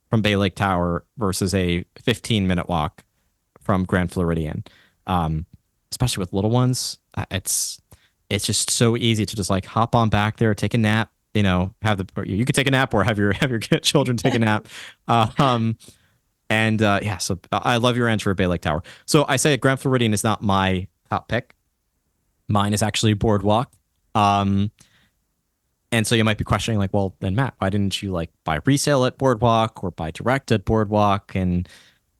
from Bay Lake Tower versus a 15-minute walk from Grand Floridian. Especially with little ones, it's just so easy to just like hop on back there, take a nap. You know, have the, you could take a nap or have your children take a nap. Yeah, so I love your answer at Bay Lake Tower. So I say Grand Floridian is not my top pick. Mine is actually Boardwalk. And so you might be questioning, like, well, then Matt, why didn't you like buy resale at Boardwalk or buy direct at Boardwalk? And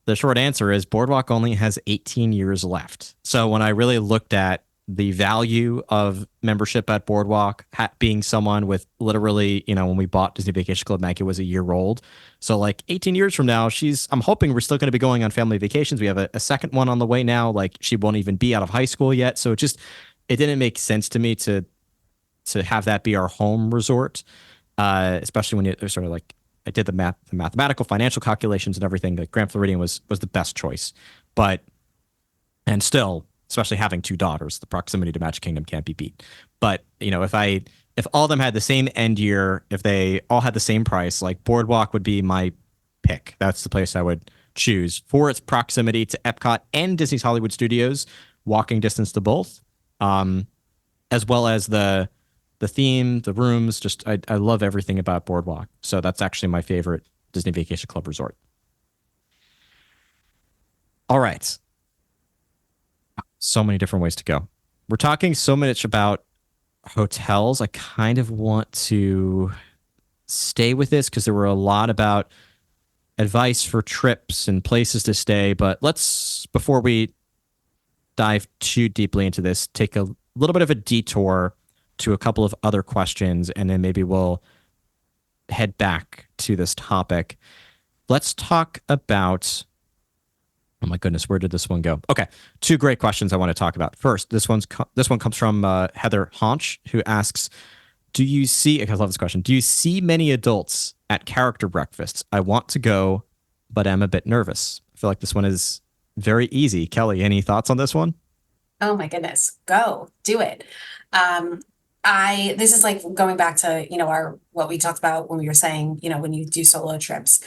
the short answer is Boardwalk only has 18 years left. So when I really looked at the value of membership at Boardwalk, being someone with literally, you know, when we bought Disney Vacation Club, Maggie was a year old. So like 18 years from now, I'm hoping we're still going to be going on family vacations. We have a second one on the way now. Like she won't even be out of high school yet. So it didn't make sense to me to have that be our home resort, especially when you're sort of like, I did the mathematical financial calculations and everything. That Grand Floridian was the best choice, and still, especially having two daughters, the proximity to Magic Kingdom can't be beat. But you know, if all of them had the same end year, if they all had the same price, like Boardwalk would be my pick. That's the place I would choose for its proximity to Epcot and Disney's Hollywood Studios, walking distance to both, as well as the theme, the rooms. Just I love everything about Boardwalk. So that's actually my favorite Disney Vacation Club resort. All right. So many different ways to go. We're talking so much about hotels. I kind of want to stay with this because there were a lot about advice for trips and places to stay. But let's, before we dive too deeply into this, take a little bit of a detour to a couple of other questions, and then maybe we'll head back to this topic. Let's talk about, oh my goodness, where did this one go? Okay, two great questions I want to talk about. First, this one comes from Heather Haunch, who asks, I love this question. Do you see many adults at character breakfasts? I want to go, but I'm a bit nervous. I feel like this one is very easy. Kelly, any thoughts on this one? Oh my goodness, go do it. This is like going back to, what we talked about when we were saying, when you do solo trips,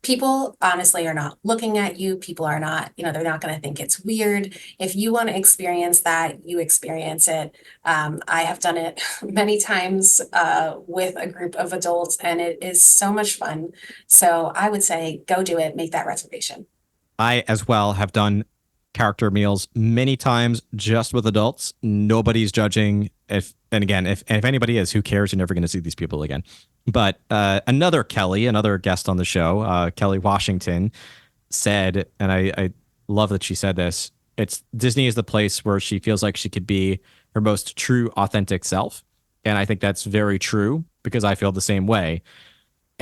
people honestly are not looking at you. People are not, they're not going to think it's weird. If you want to experience that, you experience it. I have done it many times, with a group of adults, and it is so much fun. So I would say, go do it, make that reservation. I as well have done character meals many times just with adults. Nobody's judging. If anybody is, who cares? You're never going to see these people again. But another guest on the show, Kelly Washington, said, and I love that she said this, it's Disney is the place where she feels like she could be her most true, authentic self. And I think that's very true because I feel the same way.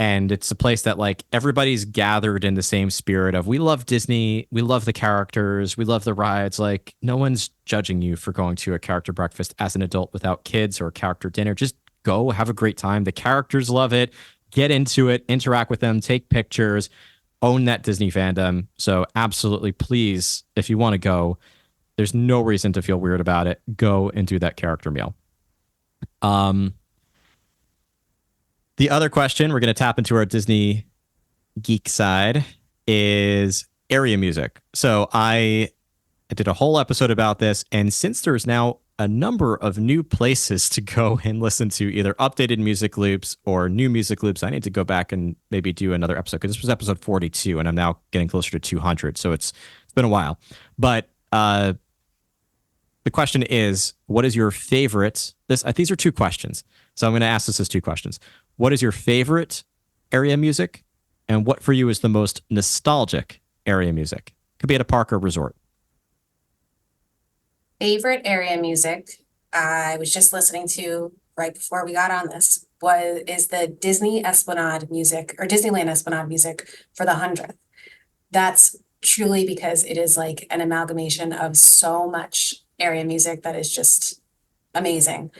And it's a place that like everybody's gathered in the same spirit of, we love Disney, we love the characters, we love the rides. Like no one's judging you for going to a character breakfast as an adult without kids or a character dinner. Just go have a great time. The characters love it. Get into it, interact with them, take pictures, own that Disney fandom. So absolutely, please, if you want to go, there's no reason to feel weird about it. Go and do that character meal. The other question, we're going to tap into our Disney geek side, is area music. So I did a whole episode about this, and since there's now a number of new places to go and listen to either updated music loops or new music loops, I need to go back and maybe do another episode, because this was episode 42 and I'm now getting closer to 200, so it's been a while. But the question is, what is your favorite? These are two questions, so I'm going to ask this as two questions. What is your favorite area music, and what for you is the most nostalgic area music? Could be at a park or resort. Favorite area music I was just listening to right before we got on this is the Disney Esplanade music, or Disneyland Esplanade music for the 100th. That's truly because it is like an amalgamation of so much area music that is just amazing.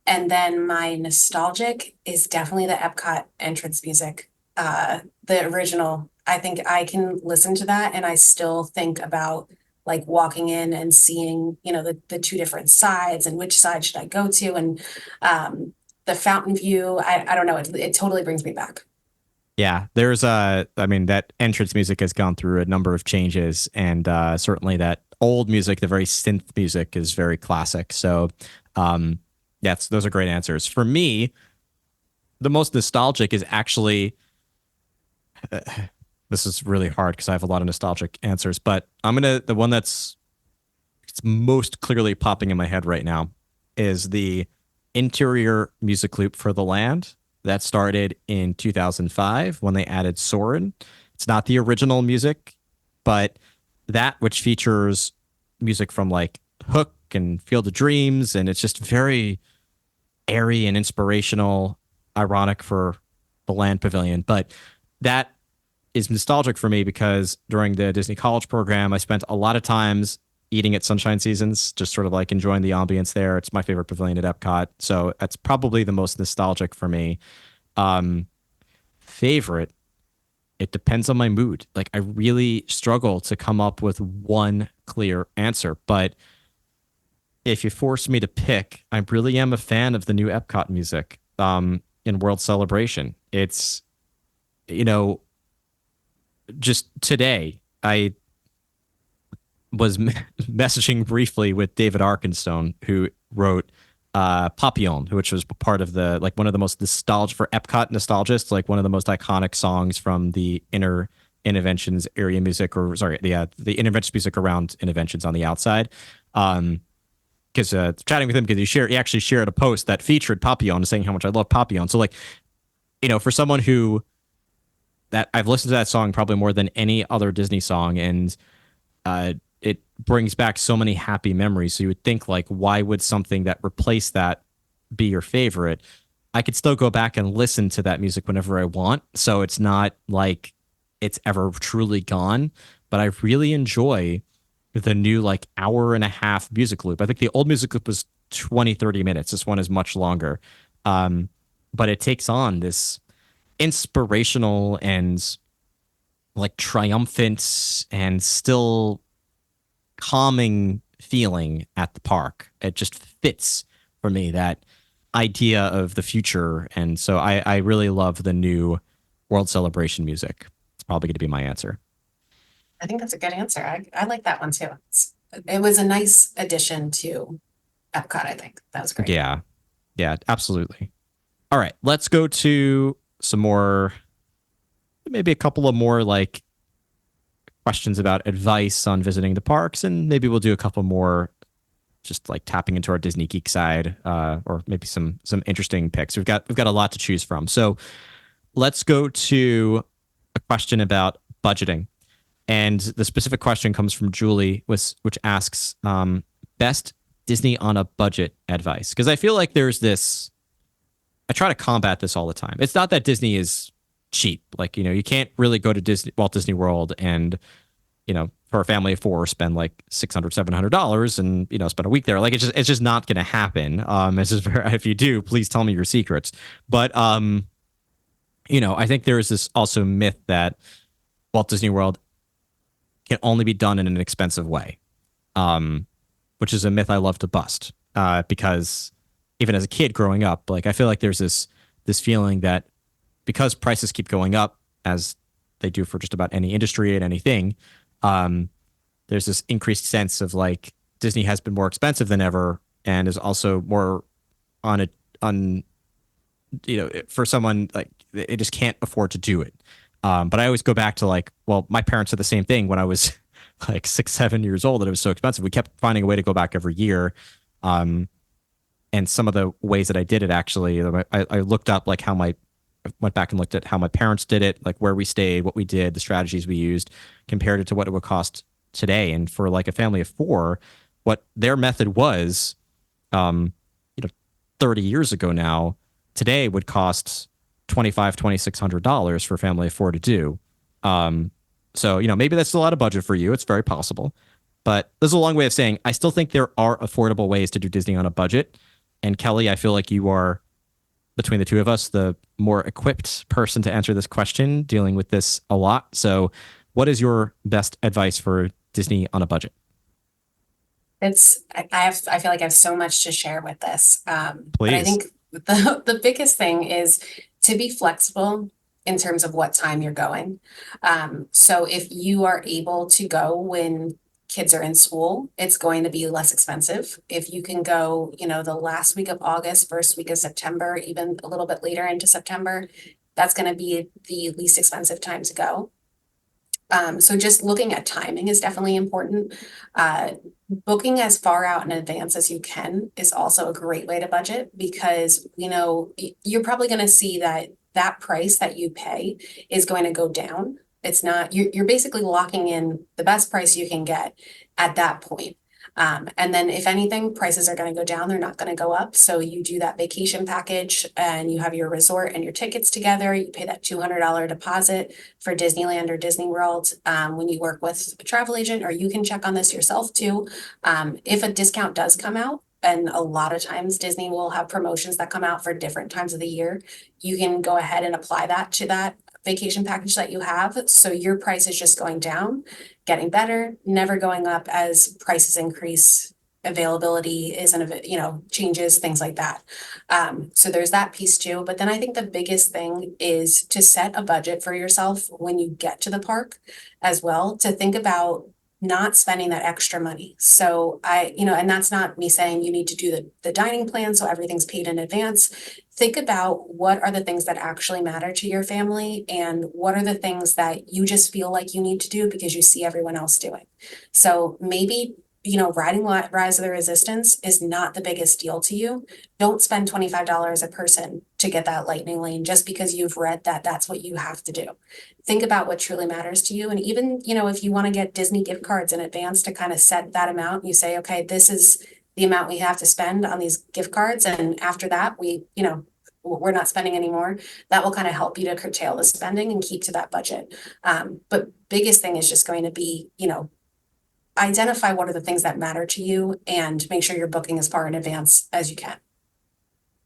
And then my nostalgic is definitely the Epcot entrance music, the original. I think I can listen to that and I still think about like walking in and seeing, the two different sides and which side should I go to, and the fountain view. I don't know. It totally brings me back. Yeah, I mean, that entrance music has gone through a number of changes, and certainly that old music, the very synth music, is very classic. So, yes, those are great answers. For me, the most nostalgic is actually, this is really hard because I have a lot of nostalgic answers, but the one it's most clearly popping in my head right now is the interior music loop for the land that started in 2005 when they added Soarin'. It's not the original music, but that which features music from like Hook and Field of Dreams, and it's just very airy and inspirational, ironic for the land pavilion. But that is nostalgic for me because during the Disney College program, I spent a lot of times eating at Sunshine Seasons, just sort of like enjoying the ambience there. It's my favorite pavilion at Epcot. So that's probably the most nostalgic for me. Favorite, it depends on my mood. Like, I really struggle to come up with one clear answer, but if you force me to pick, I really am a fan of the new Epcot music in World Celebration. It's, just today, I was messaging briefly with David Arkenstone, who wrote Papillon, which was part of one of the most nostalgic for Epcot nostalgists, like one of the most iconic songs from the Interventions area music, or sorry, the Interventions music around Interventions on the outside. Because chatting with him, because he actually shared a post that featured Papillon, saying how much I love Papillon. So like, for someone who that I've listened to that song probably more than any other Disney song, and it brings back so many happy memories. So you would think, like, why would something that replaced that be your favorite? I could still go back and listen to that music whenever I want. So it's not like it's ever truly gone, but I really enjoy the new like hour and a half music loop. I think the old music loop was 20, 30 minutes. This one is much longer. But it takes on this inspirational and like triumphant and still calming feeling at the park. It just fits for me, that idea of the future. And so I really love the new World Celebration music. It's probably going to be my answer. I think that's a good answer. I like that one too. It was a nice addition to Epcot, I think. That was great. Yeah. Yeah, absolutely. All right, let's go to some more, maybe a couple of more like questions about advice on visiting the parks, and maybe we'll do a couple more just like tapping into our Disney geek side, or maybe some interesting picks. We've got a lot to choose from. So let's go to a question about budgeting. And the specific question comes from Julie, which asks, best Disney on a budget advice. Because I feel like there's this, I try to combat this all the time. It's not that Disney is cheap. Like, you can't really go to Walt Disney World and, for a family of four, spend like $600, $700 and, spend a week there. Like, it's just not going to happen. If you do, please tell me your secrets. But, I think there is this also myth that Walt Disney World can only be done in an expensive way, which is a myth I love to bust, because even as a kid growing up, like, I feel like there's this this feeling that because prices keep going up, as they do for just about any industry and anything, um, there's this increased sense of like Disney has been more expensive than ever and is also more on a on for someone like it just can't afford to do it. But I always go back to like, well, my parents said the same thing when I was like 6, 7 years old that it was so expensive. We kept finding a way to go back every year. Um, and some of the ways that I did it actually, I looked up like how my went back and looked at how my parents did it, like where we stayed, what we did, the strategies we used, compared it to what it would cost today. And for like a family of four, what their method was, um, 30 years ago now, today would cost $2,600 for a family of four to do. Um, so, maybe that's still out of budget for you. It's very possible. But there's a long way of saying I still think there are affordable ways to do Disney on a budget. And Kelly, I feel like you are, between the two of us, the more equipped person to answer this question, dealing with this a lot. So, what is your best advice for Disney on a budget? I feel like I have so much to share with this. But I Please. think the biggest thing is to be flexible in terms of what time you're going. So if you are able to go when kids are in school, it's going to be less expensive. If you can go, the last week of August, first week of September, even a little bit later into September, that's going to be the least expensive time to go. So just looking at timing is definitely important. Booking as far out in advance as you can is also a great way to budget because, you're probably going to see that price that you pay is going to go down. It's not, you're basically locking in the best price you can get at that point. And then if anything, prices are going to go down, they're not going to go up. So you do that vacation package and you have your resort and your tickets together. You pay that $200 deposit for Disneyland or Disney World when you work with a travel agent, or you can check on this yourself too. If a discount does come out, and a lot of times Disney will have promotions that come out for different times of the year, you can go ahead and apply that to that vacation package that you have. So your price is just going down, getting better, never going up as prices increase, availability isn't, changes, things like that. So there's that piece too. But then I think the biggest thing is to set a budget for yourself when you get to the park as well, to think about not spending that extra money. So and that's not me saying you need to do the dining plan so everything's paid in advance. Think about what are the things that actually matter to your family and what are the things that you just feel like you need to do because you see everyone else doing. So maybe, riding Rise of the Resistance is not the biggest deal to you. Don't spend $25 a person to get that lightning lane just because you've read that that's what you have to do. Think about what truly matters to you. And even, if you want to get Disney gift cards in advance to kind of set that amount, you say, okay, this is the amount we have to spend on these gift cards. And after that, we're not spending anymore. That will kind of help you to curtail the spending and keep to that budget. But biggest thing is just going to be, identify what are the things that matter to you and make sure you're booking as far in advance as you can.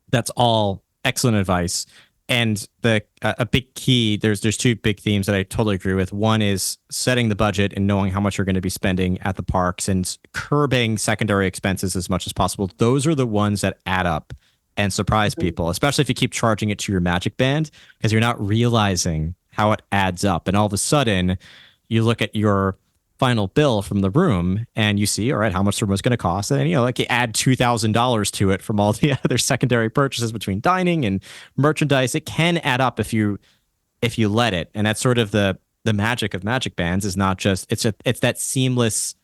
That's all excellent advice. And the a big key, there's two big themes that I totally agree with. One is setting the budget and knowing how much you're going to be spending at the parks and curbing secondary expenses as much as possible. Those are the ones that add up and surprise people, especially if you keep charging it to your Magic Band because you're not realizing how it adds up. And all of a sudden, you look at your final bill from the room and you see, all right, how much the room is going to cost. And, like you add $2,000 to it from all the other secondary purchases between dining and merchandise. It can add up if you let it. And that's sort of the magic of Magic Bands is not just, it's that seamless,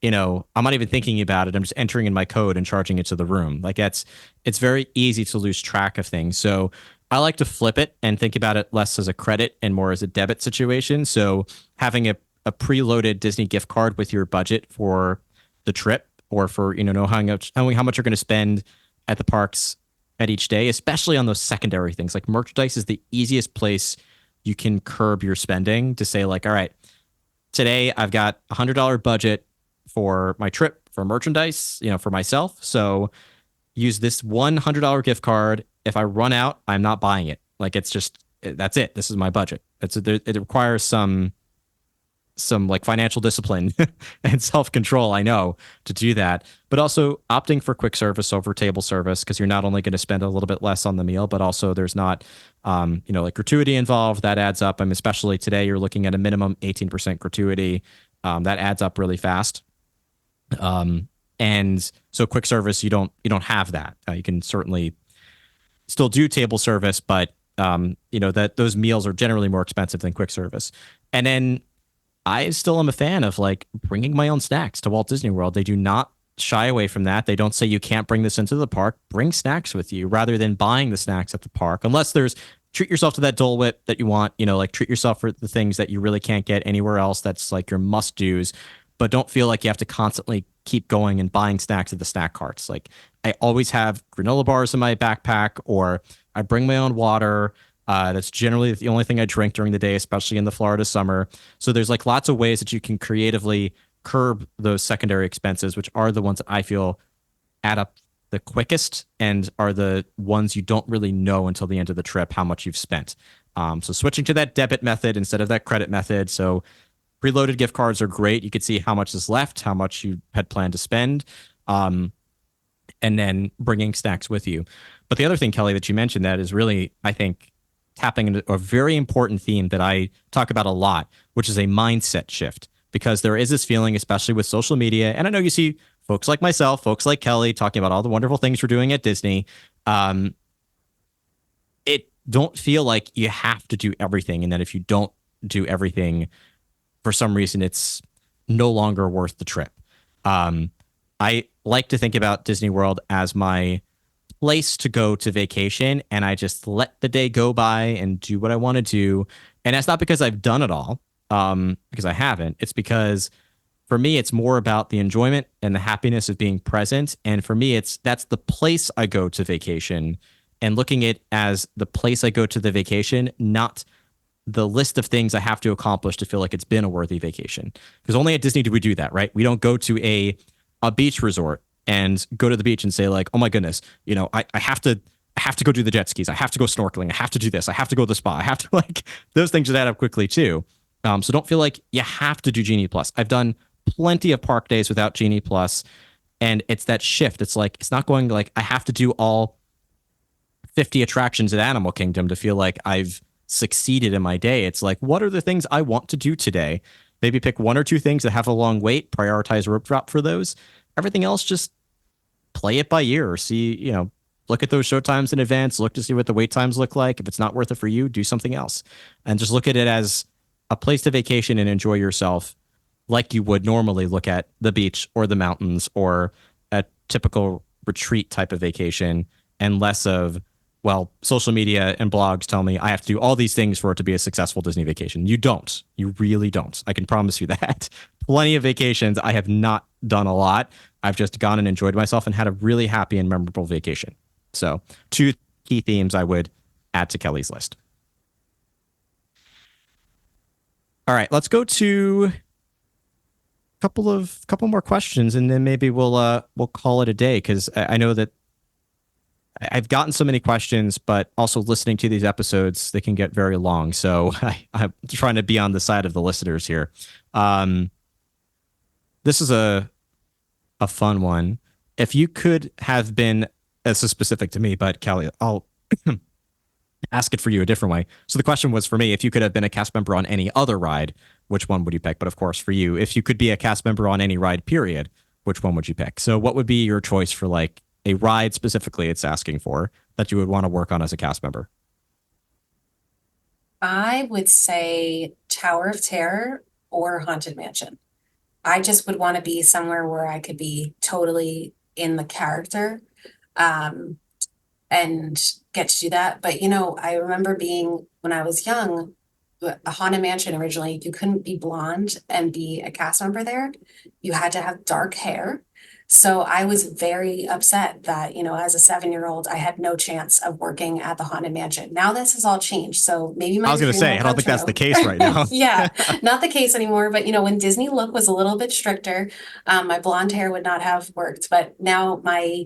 I'm not even thinking about it. I'm just entering in my code and charging it to the room. Like it's very easy to lose track of things. So I like to flip it and think about it less as a credit and more as a debit situation. So having a preloaded Disney gift card with your budget for the trip or for, know how much you're going to spend at the parks at each day, especially on those secondary things. Like merchandise is the easiest place you can curb your spending to say like, all right, today I've got $100 budget for my trip for merchandise, for myself. So use this $100 gift card. If I run out, I'm not buying it. Like it's just, that's it. This is my budget. It requires some some like financial discipline and self-control, I know, to do that. But also opting for quick service over table service, because you're not only going to spend a little bit less on the meal, but also there's not like gratuity involved. That adds up. I'm especially today you're looking at a minimum 18% gratuity. That adds up really fast. And so quick service, you don't have that. You can certainly still do table service, but that those meals are generally more expensive than quick service. And then I still am a fan of like bringing my own snacks to Walt Disney World. They do not shy away from that. They don't say you can't bring this into the park. Bring snacks with you rather than buying the snacks at the park, unless there's treat yourself to that Dole Whip that you want. Like treat yourself for the things that you really can't get anywhere else. That's like your must dos, but don't feel like you have to constantly keep going and buying snacks at the snack carts. Like I always have granola bars in my backpack, or I bring my own water. That's generally the only thing I drink during the day, especially in the Florida summer. So there's like lots of ways that you can creatively curb those secondary expenses, which are the ones that I feel add up the quickest and are the ones you don't really know until the end of the trip how much you've spent. So switching to that debit method instead of that credit method. So preloaded gift cards are great. You could see how much is left, how much you had planned to spend, and then bringing snacks with you. But the other thing, Kelly, that you mentioned that is really, I think, tapping into a very important theme that I talk about a lot, which is a mindset shift. Because there is this feeling, especially with social media, and I know you see folks like myself, folks like Kelly talking about all the wonderful things we're doing at Disney. It don't feel like you have to do everything, and that if you don't do everything, for some reason, it's no longer worth the trip. I like to think about Disney World as my place to go to vacation, and I just let the day go by and do what I want to do. And that's not because I've done it all, because I haven't. It's because for me, it's more about the enjoyment and the happiness of being present. And for me, that's the place I go to vacation, and looking at it as the place I go to the vacation, not the list of things I have to accomplish to feel like it's been a worthy vacation. Because only at Disney do we do that, right? We don't go to a beach resort and go to the beach and say like, oh my goodness, I have to go do the jet skis. I have to go snorkeling. I have to do this. I have to go to the spa. I have to like those things just add up quickly too. So don't feel like you have to do Genie Plus. I've done plenty of park days without Genie Plus, and it's that shift. It's like it's not going like I have to do all 50 attractions at Animal Kingdom to feel like I've succeeded in my day. It's like, what are the things I want to do today? Maybe pick one or two things that have a long wait, prioritize rope drop for those. Everything else, just play it by ear, or see, look at those show times in advance, look to see what the wait times look like. If it's not worth it for you, do something else. And just look at it as a place to vacation and enjoy yourself like you would normally look at the beach or the mountains or a typical retreat type of vacation, and less of, well, social media and blogs tell me I have to do all these things for it to be a successful Disney vacation. You don't. You really don't. I can promise you that. Plenty of vacations I have not done a lot. I've just gone and enjoyed myself and had a really happy and memorable vacation. So, two key themes I would add to Kelly's list. All right, let's go to couple more questions, and then maybe we'll call it a day, because I know that I've gotten so many questions, but also listening to these episodes, they can get very long. So I'm trying to be on the side of the listeners here. This is a fun one. If you could have been, this is specific to me, but Kelly, I'll ask it for you a different way. So the question was for me, if you could have been a cast member on any other ride, which one would you pick? But of course, for you, if you could be a cast member on any ride, period, which one would you pick? So what would be your choice for like a ride specifically it's asking for that you would want to work on as a cast member? I would say Tower of Terror or Haunted Mansion. I just would want to be somewhere where I could be totally in the character, um, and get to do that. But I remember being when I was young, a Haunted Mansion originally, you couldn't be blonde and be a cast member there. You had to have dark hair. So I was very upset that, as a 7-year-old, I had no chance of working at the Haunted Mansion. Now this has all changed. So maybe I my was going to dream say, will I don't come think that's the true. case right now. Yeah, not the case anymore. But when Disney Look was a little bit stricter, my blonde hair would not have worked. But now my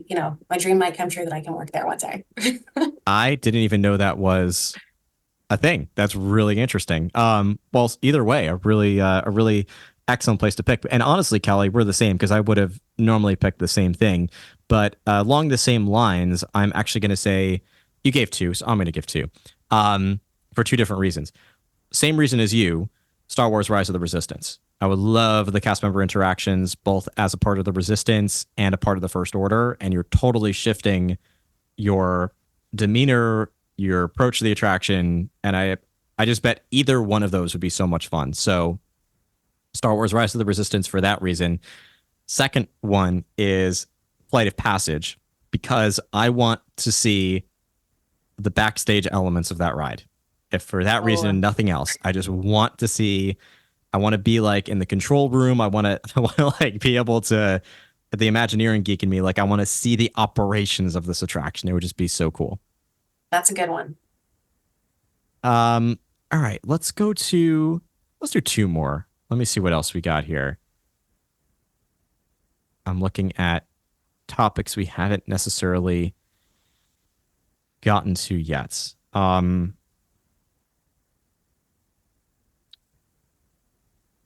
dream might come true that I can work there one day. I didn't even know that was a thing. That's really interesting. Well, either way, a really excellent place to pick. And honestly, Kelly, we're the same because I would have normally picked the same thing. But along the same lines, I'm actually going to say you gave two, so I'm going to give two for two different reasons. Same reason as you, Star Wars Rise of the Resistance. I would love the cast member interactions, both as a part of the Resistance and a part of the First Order. And you're totally shifting your demeanor, your approach to the attraction, and I just bet either one of those would be so much fun. So Star Wars Rise of the Resistance for that reason. Second one is Flight of Passage because I want to see the backstage elements of that ride. If for that reason and Oh, nothing else, I just want to see. I want to be like in the control room. I want to. I want to like be able to. The Imagineering geek in me, like I want to see the operations of this attraction. It would just be so cool. that's a good one. All right, let's do two more. Let me see what else we got here. I'm looking at topics we haven't necessarily gotten to yet.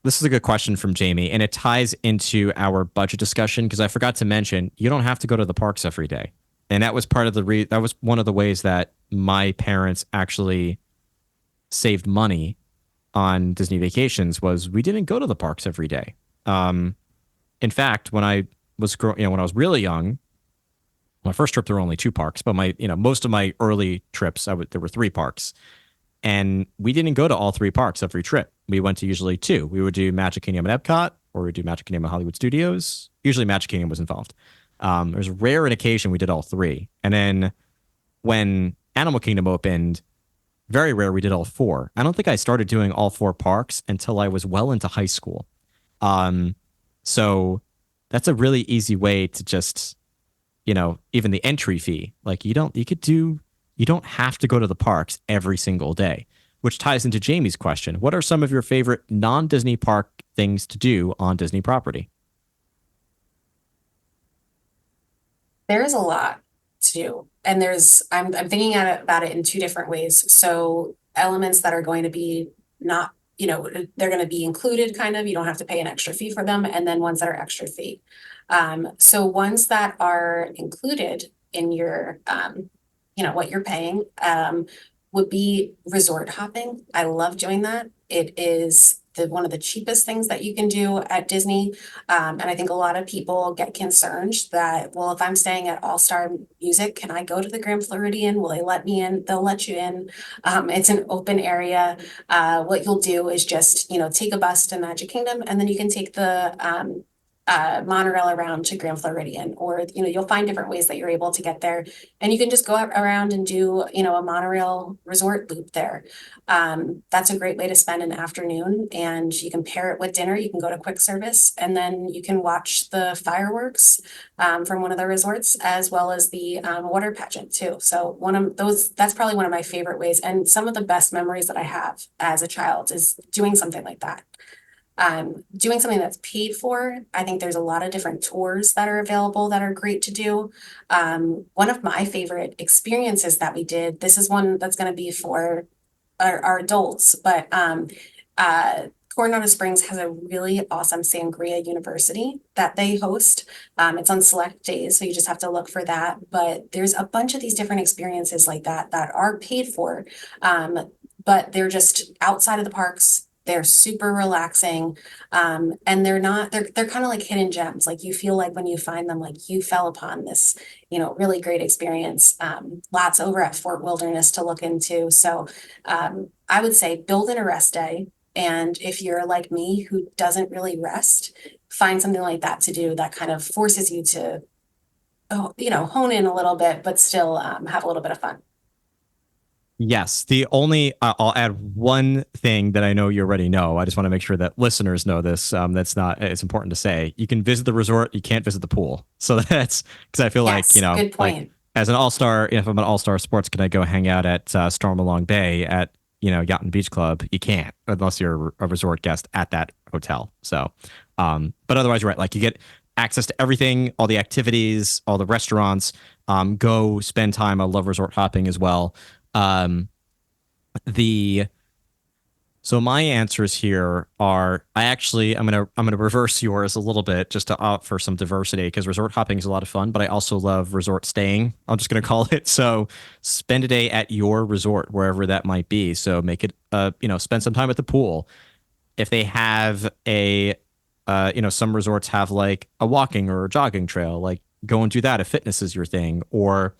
This is a good question from Jamie, and it ties into our budget discussion because I forgot to mention you don't have to go to the parks every day, and that was part of that was one of the ways that my parents actually saved money on Disney vacations was we didn't go to the parks every day. Um, in fact, when I was really young, my first trip there were only two parks, but most of my early trips there were three parks, and we didn't go to all three parks every trip. We went to usually two. We would do Magic Kingdom and Epcot, or we'd do Magic Kingdom and Hollywood Studios. Usually Magic Kingdom was involved. There's rare an occasion we did all three, and then when Animal Kingdom opened, very rare we did all four. I don't think I started doing all four parks until I was well into high school. Um, so that's a really easy way to just, even the entry fee. Like you don't have to go to the parks every single day, which ties into Jamie's question. What are some of your favorite non-Disney park things to do on Disney property? There is a lot to do. And I'm thinking about it in two different ways. So elements that are going to be not, they're going to be included kind of, you don't have to pay an extra fee for them. And then ones that are extra fee. So ones that are included in your, what you're paying, would be resort hopping. I love doing that. It is one of the cheapest things that you can do at Disney. And I think a lot of people get concerned that, well, if I'm staying at All Star Music, can I go to the Grand Floridian? Will they let me in? They'll let you in. It's an open area. What you'll do is just, take a bus to Magic Kingdom, and then you can take the monorail around to Grand Floridian, or you'll find different ways that you're able to get there, and you can just go around and do a monorail resort loop there. That's a great way to spend an afternoon, and you can pair it with dinner. You can go to quick service, and then you can watch the fireworks from one of the resorts, as well as the water pageant too. So that's probably one of my favorite ways, and some of the best memories that I have as a child is doing something like that. Doing something that's paid for. I think there's a lot of different tours that are available that are great to do. One of my favorite experiences that we did, this is one that's going to be for our adults, but Coronado Springs has a really awesome Sangria University that they host. It's on select days, so you just have to look for that. But there's a bunch of these different experiences like that are paid for, but they're just outside of the parks. They're super relaxing, and they're kind of like hidden gems. Like you feel like when you find them, like you fell upon this, really great experience. Lots over at Fort Wilderness to look into. So I would say build in a rest day. And if you're like me who doesn't really rest, find something like that to do that kind of forces you to, hone in a little bit, but still have a little bit of fun. Yes. I'll add one thing that I know you already know. I just want to make sure that listeners know this. It's important to say. You can visit the resort, you can't visit the pool. So that's because I feel like, Yes, good like point. as an all star, if I'm an all star sports, can I go hang out at Stormalong Bay at, Yacht and Beach Club? You can't unless you're a resort guest at that hotel. So, but otherwise, you're right. Like you get access to everything, all the activities, all the restaurants. Go spend time. I love resort hopping as well. Um, The So my answers here are I'm gonna reverse yours a little bit just to opt for some diversity because resort hopping is a lot of fun, but I also love resort staying. I'm just gonna call it. So spend a day at your resort wherever that might be. So make it spend some time at the pool. If they have some resorts have like a walking or a jogging trail, like go and do that if fitness is your thing, or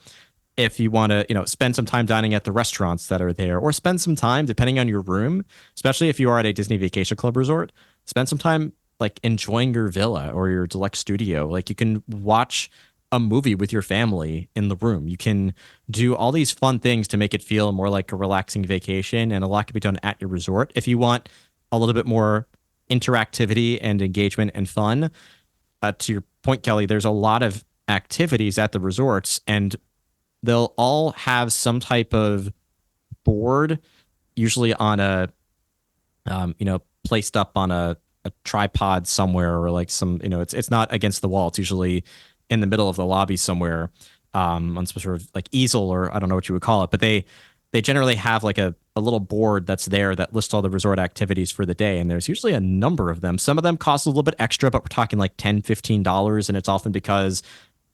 if you want to, spend some time dining at the restaurants that are there, or spend some time, depending on your room, especially if you are at a Disney Vacation Club resort, spend some time like enjoying your villa or your deluxe studio. Like you can watch a movie with your family in the room. You can do all these fun things to make it feel more like a relaxing vacation, and a lot can be done at your resort. If you want a little bit more interactivity and engagement and fun, to your point, Kelly, there's a lot of activities at the resorts, and they'll all have some type of board, usually on a, placed up on a tripod somewhere, or like some, it's not against the wall. It's usually in the middle of the lobby somewhere, on some sort of like easel, or I don't know what you would call it, but they generally have like a little board that's there that lists all the resort activities for the day. And there's usually a number of them. Some of them cost a little bit extra, but we're talking like $10, $15. And it's often because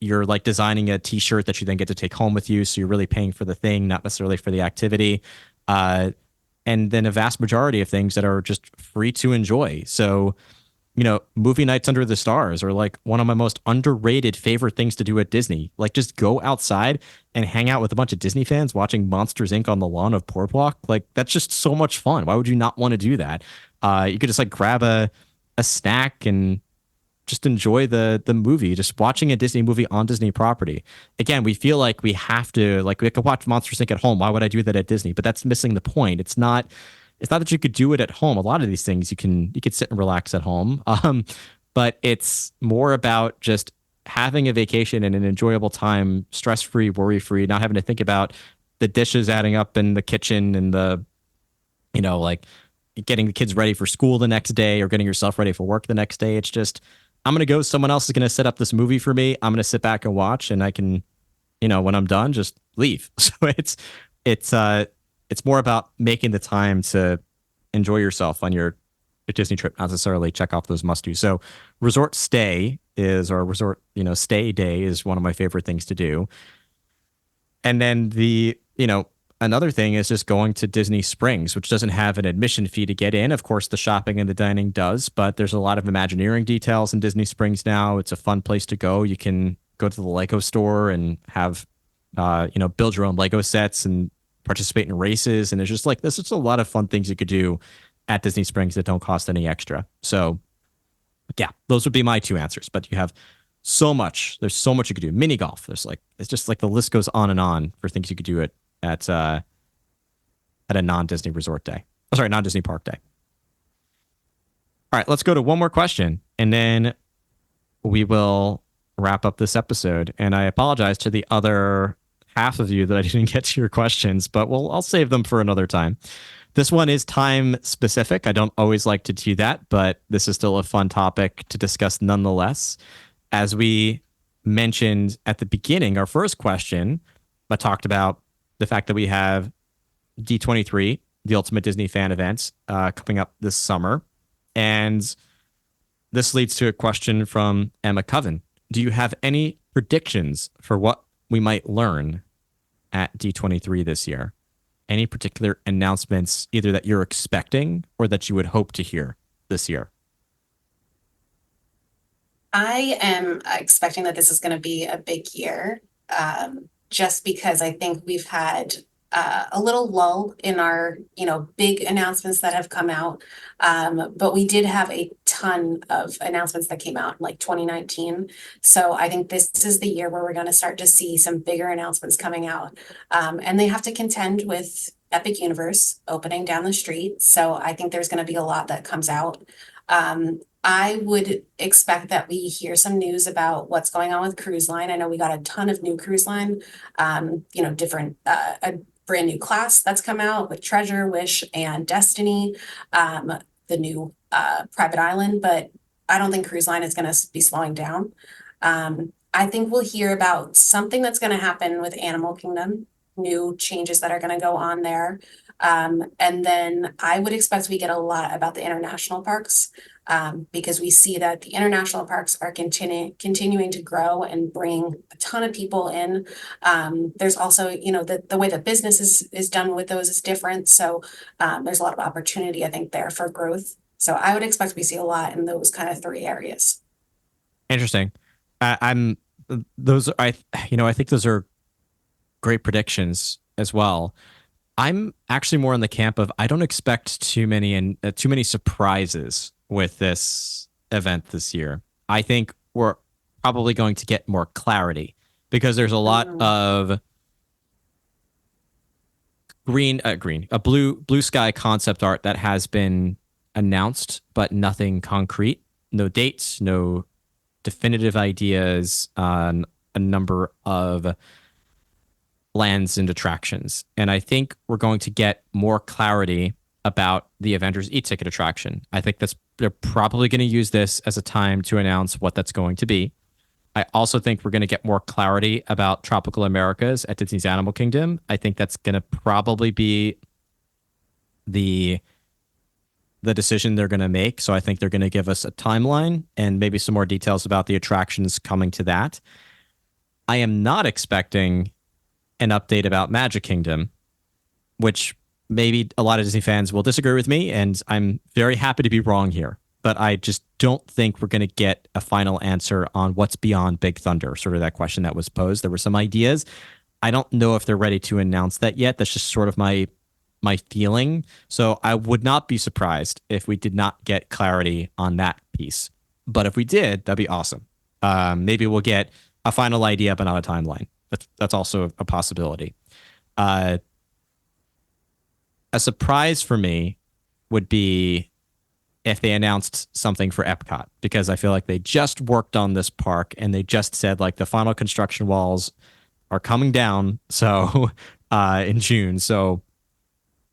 you're like designing a t-shirt that you then get to take home with you. So you're really paying for the thing, not necessarily for the activity. Uh, and then a vast majority of things that are just free to enjoy. So, movie nights under the stars are like one of my most underrated favorite things to do at Disney. Like just go outside and hang out with a bunch of Disney fans watching Monsters Inc. on the lawn of Boardwalk. Like that's just so much fun. Why would you not want to do that? You could just like grab a snack and just enjoy the movie, just watching a Disney movie on Disney property. Again, we feel like we could watch Monsters Inc. at home. Why would I do that at Disney? But that's missing the point. It's not that you could do it at home. A lot of these things you could sit and relax at home. But it's more about just having a vacation and an enjoyable time, stress free, worry free, not having to think about the dishes adding up in the kitchen and like getting the kids ready for school the next day or getting yourself ready for work the next day. It's just, I'm going to go, someone else is going to set up this movie for me. I'm going to sit back and watch, and I can, when I'm done, just leave. So it's, uh, it's more about making the time to enjoy yourself on your Disney trip, not necessarily check off those must do. So resort stay is, or resort, stay day is one of my favorite things to do. And then another thing is just going to Disney Springs, which doesn't have an admission fee to get in. Of course, the shopping and the dining does, but there's a lot of Imagineering details in Disney Springs now. It's a fun place to go. You can go to the Lego store and have, build your own Lego sets and participate in races. And there's just a lot of fun things you could do at Disney Springs that don't cost any extra. So yeah, those would be my two answers. But you have so much. There's so much you could do. Mini golf. It's just like the list goes on and on for things you could do at a non-Disney resort day. Oh, sorry, non-Disney park day. All right, let's go to one more question, and then we will wrap up this episode. And I apologize to the other half of you that I didn't get to your questions, but I'll save them for another time. This one is time specific. I don't always like to do that, but this is still a fun topic to discuss nonetheless. As we mentioned at the beginning, our first question, I talked about the fact that we have D23, the Ultimate Disney Fan Event, coming up this summer. And this leads to a question from Emma Coven. Do you have any predictions for what we might learn at D23 this year? Any particular announcements, either that you're expecting or that you would hope to hear this year? I am expecting that this is going to be a big year, just because I think we've had a little lull in our, big announcements that have come out. But we did have a ton of announcements that came out in like 2019. So I think this is the year where we're going to start to see some bigger announcements coming out. And they have to contend with Epic Universe opening down the street. So I think there's going to be a lot that comes out. I would expect that we hear some news about what's going on with Cruise Line. I know we got a ton of new cruise line, different, a brand new class that's come out with Treasure, Wish, and Destiny, the new Private Island, but I don't think Cruise Line is going to be slowing down. I think we'll hear about something that's going to happen with Animal Kingdom, new changes that are going to go on there. And then I would expect we get a lot about the international parks, because we see that the international parks are continuing to grow and bring a ton of people in. There's also, the way that business is done with those is different. So there's a lot of opportunity, I think, there for growth. So I would expect we see a lot in those kind of three areas. Interesting. I'm those I think those are great predictions as well. I'm actually more in the camp of I don't expect too many surprises with this event this year. I think we're probably going to get more clarity because there's a lot Mm. of blue sky concept art that has been announced, but nothing concrete. No dates, no definitive ideas on a number of lands and attractions. And I think we're going to get more clarity about the Avengers E-Ticket attraction. I think they're probably going to use this as a time to announce what that's going to be. I also think we're going to get more clarity about Tropical Americas at Disney's Animal Kingdom. I think that's going to probably be the the decision they're going to make. So I think they're going to give us a timeline and maybe some more details about the attractions coming to that. I am not expecting an update about Magic Kingdom, which maybe a lot of Disney fans will disagree with me, and I'm very happy to be wrong here. But I just don't think we're going to get a final answer on what's beyond Big Thunder, sort of that question that was posed. There were some ideas. I don't know if they're ready to announce that yet. That's just sort of my feeling. So I would not be surprised if we did not get clarity on that piece. But if we did, that'd be awesome. Maybe we'll get a final idea, but not a timeline. That's also a possibility. Uh, a surprise for me would be if they announced something for Epcot, because I feel like they just worked on this park and they just said like the final construction walls are coming down. So in June. So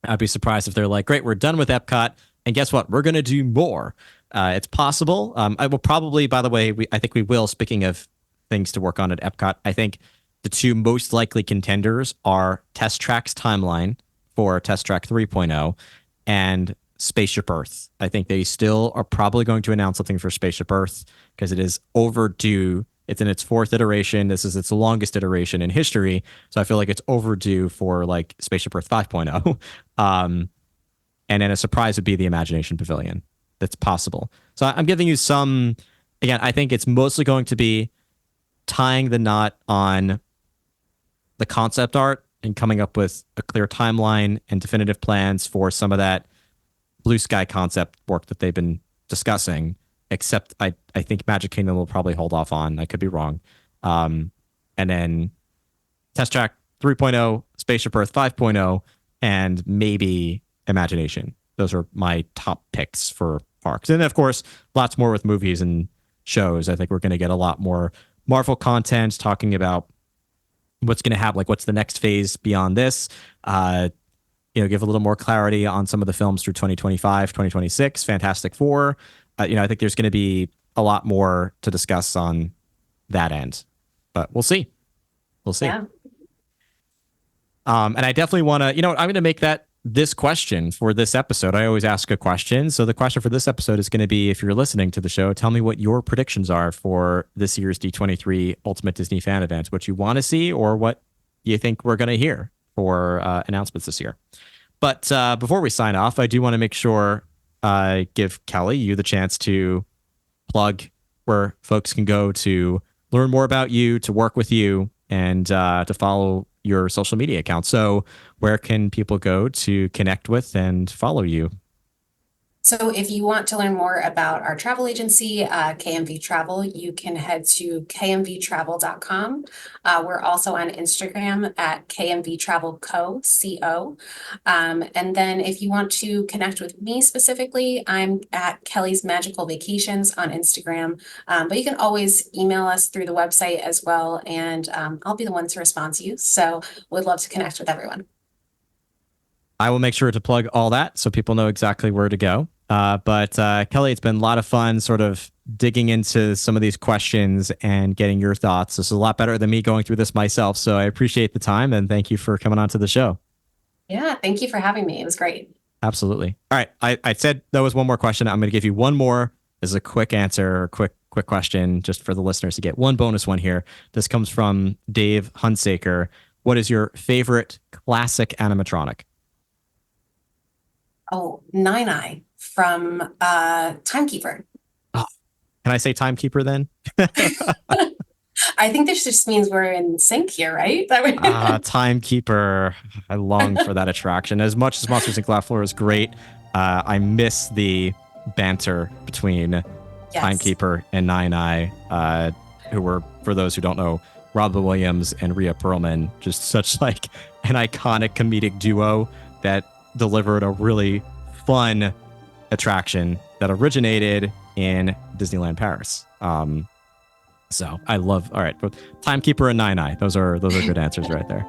I'd be surprised if they're like, great, we're done with Epcot. And guess what? We're going to do more. It's possible. I will probably, by the way, I think we will, speaking of things to work on at Epcot, I think the two most likely contenders are Test Track's timeline for Test Track 3.0 and Spaceship Earth. I think they still are probably going to announce something for Spaceship Earth because it is overdue. It's in its fourth iteration. This is its longest iteration in history. So I feel like it's overdue for like Spaceship Earth 5.0. And then a surprise would be the Imagination Pavilion. That's possible. So I'm giving you some, again, I think it's mostly going to be tying the knot on the concept art and coming up with a clear timeline and definitive plans for some of that blue sky concept work that they've been discussing. Except I think Magic Kingdom will probably hold off on. I could be wrong. And then Test Track 3.0, Spaceship Earth 5.0, and maybe Imagination. Those are my top picks for parks. And of course, lots more with movies and shows. I think we're going to get a lot more Marvel content talking about what's going to happen, like what's the next phase beyond this. Give a little more clarity on some of the films through 2025, 2026, Fantastic Four. I think there's going to be a lot more to discuss on that end, but we'll see. We'll see. Yeah. And I definitely want to, I'm going to make that this question for this episode. I always ask a question. So the question for this episode is going to be, if you're listening to the show, tell me what your predictions are for this year's D23 Ultimate Disney Fan Event, what you want to see or what you think we're going to hear for announcements this year. But before we sign off, I do want to make sure I give Kelly, you the chance to plug where folks can go to learn more about you, to work with you, and to follow your social media accounts. So where can people go to connect with and follow you? So if you want to learn more about our travel agency, KMV Travel, you can head to kmvtravel.com. We're also on Instagram at KMVTravelCo, C-O. And then if you want to connect with me specifically, I'm at Kelly's Magical Vacations on Instagram. But you can always email us through the website as well, and I'll be the one to respond to you. So would love to connect with everyone. I will make sure to plug all that so people know exactly where to go. But Kelly, it's been a lot of fun sort of digging into some of these questions and getting your thoughts. This is a lot better than me going through this myself. So I appreciate the time and thank you for coming on to the show. Yeah, thank you for having me. It was great. Absolutely. All right. I said there was one more question. I'm going to give you one more as a quick answer, or quick question, just for the listeners to get one bonus one here. This comes from Dave Hunsaker. What is your favorite classic animatronic? Oh, Nine Eye from Timekeeper. Oh, can I say Timekeeper then? I think this just means we're in sync here, right? Timekeeper. I long for that attraction. As much as Monsters Inc. Laugh Floor is great, I miss the banter between Yes. Timekeeper and Nine Eye, who were, for those who don't know, Robin Williams and Rhea Perlman. Just such like an iconic comedic duo that delivered a really fun attraction that originated in Disneyland Paris. So I love, all right, Timekeeper and Nine Eye. Those are good answers right there.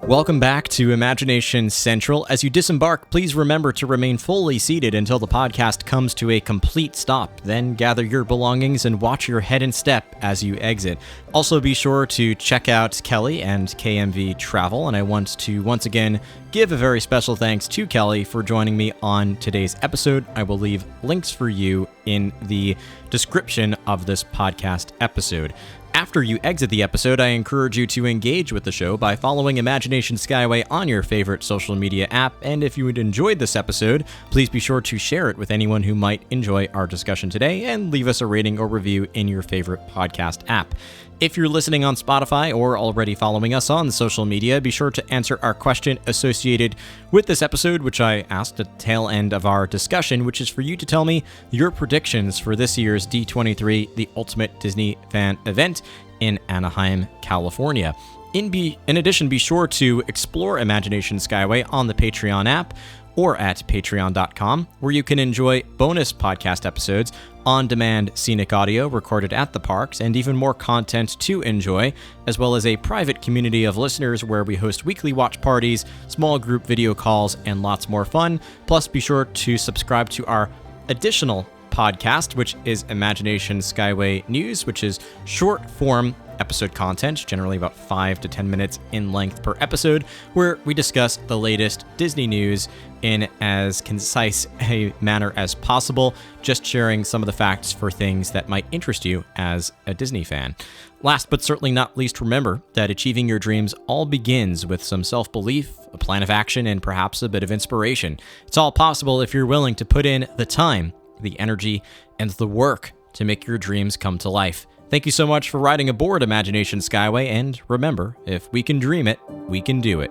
Welcome back to Imagination Central. As you disembark, please remember to remain fully seated until the podcast comes to a complete stop. Then gather your belongings and watch your head and step as you exit. Also, be sure to check out Kelly and KMV Travel. And I want to once again give a very special thanks to Kelly for joining me on today's episode. I will leave links for you in the description of this podcast episode. After you exit the episode, I encourage you to engage with the show by following Imagination Skyway on your favorite social media app. And if you had enjoyed this episode, please be sure to share it with anyone who might enjoy our discussion today, and leave us a rating or review in your favorite podcast app. If you're listening on Spotify or already following us on social media, be sure to answer our question associated with this episode, which I asked at the tail end of our discussion, which is for you to tell me your predictions for this year's D23, the Ultimate Disney Fan Event in Anaheim, California. In addition, be sure to explore Imagination Skyway on the Patreon app or at patreon.com, where you can enjoy bonus podcast episodes, on-demand scenic audio recorded at the parks, and even more content to enjoy, as well as a private community of listeners where we host weekly watch parties, small group video calls, and lots more fun. Plus, be sure to subscribe to our additional podcast, which is Imagination Skyway News, which is short-form episode content, generally about 5 to 10 minutes in length per episode, where we discuss the latest Disney news in as concise a manner as possible, just sharing some of the facts for things that might interest you as a Disney fan. Last but certainly not least, remember that achieving your dreams all begins with some self-belief, a plan of action, and perhaps a bit of inspiration. It's all possible if you're willing to put in the time, the energy, and the work to make your dreams come to life. Thank you so much for riding aboard Imagination Skyway, and remember, if we can dream it, we can do it.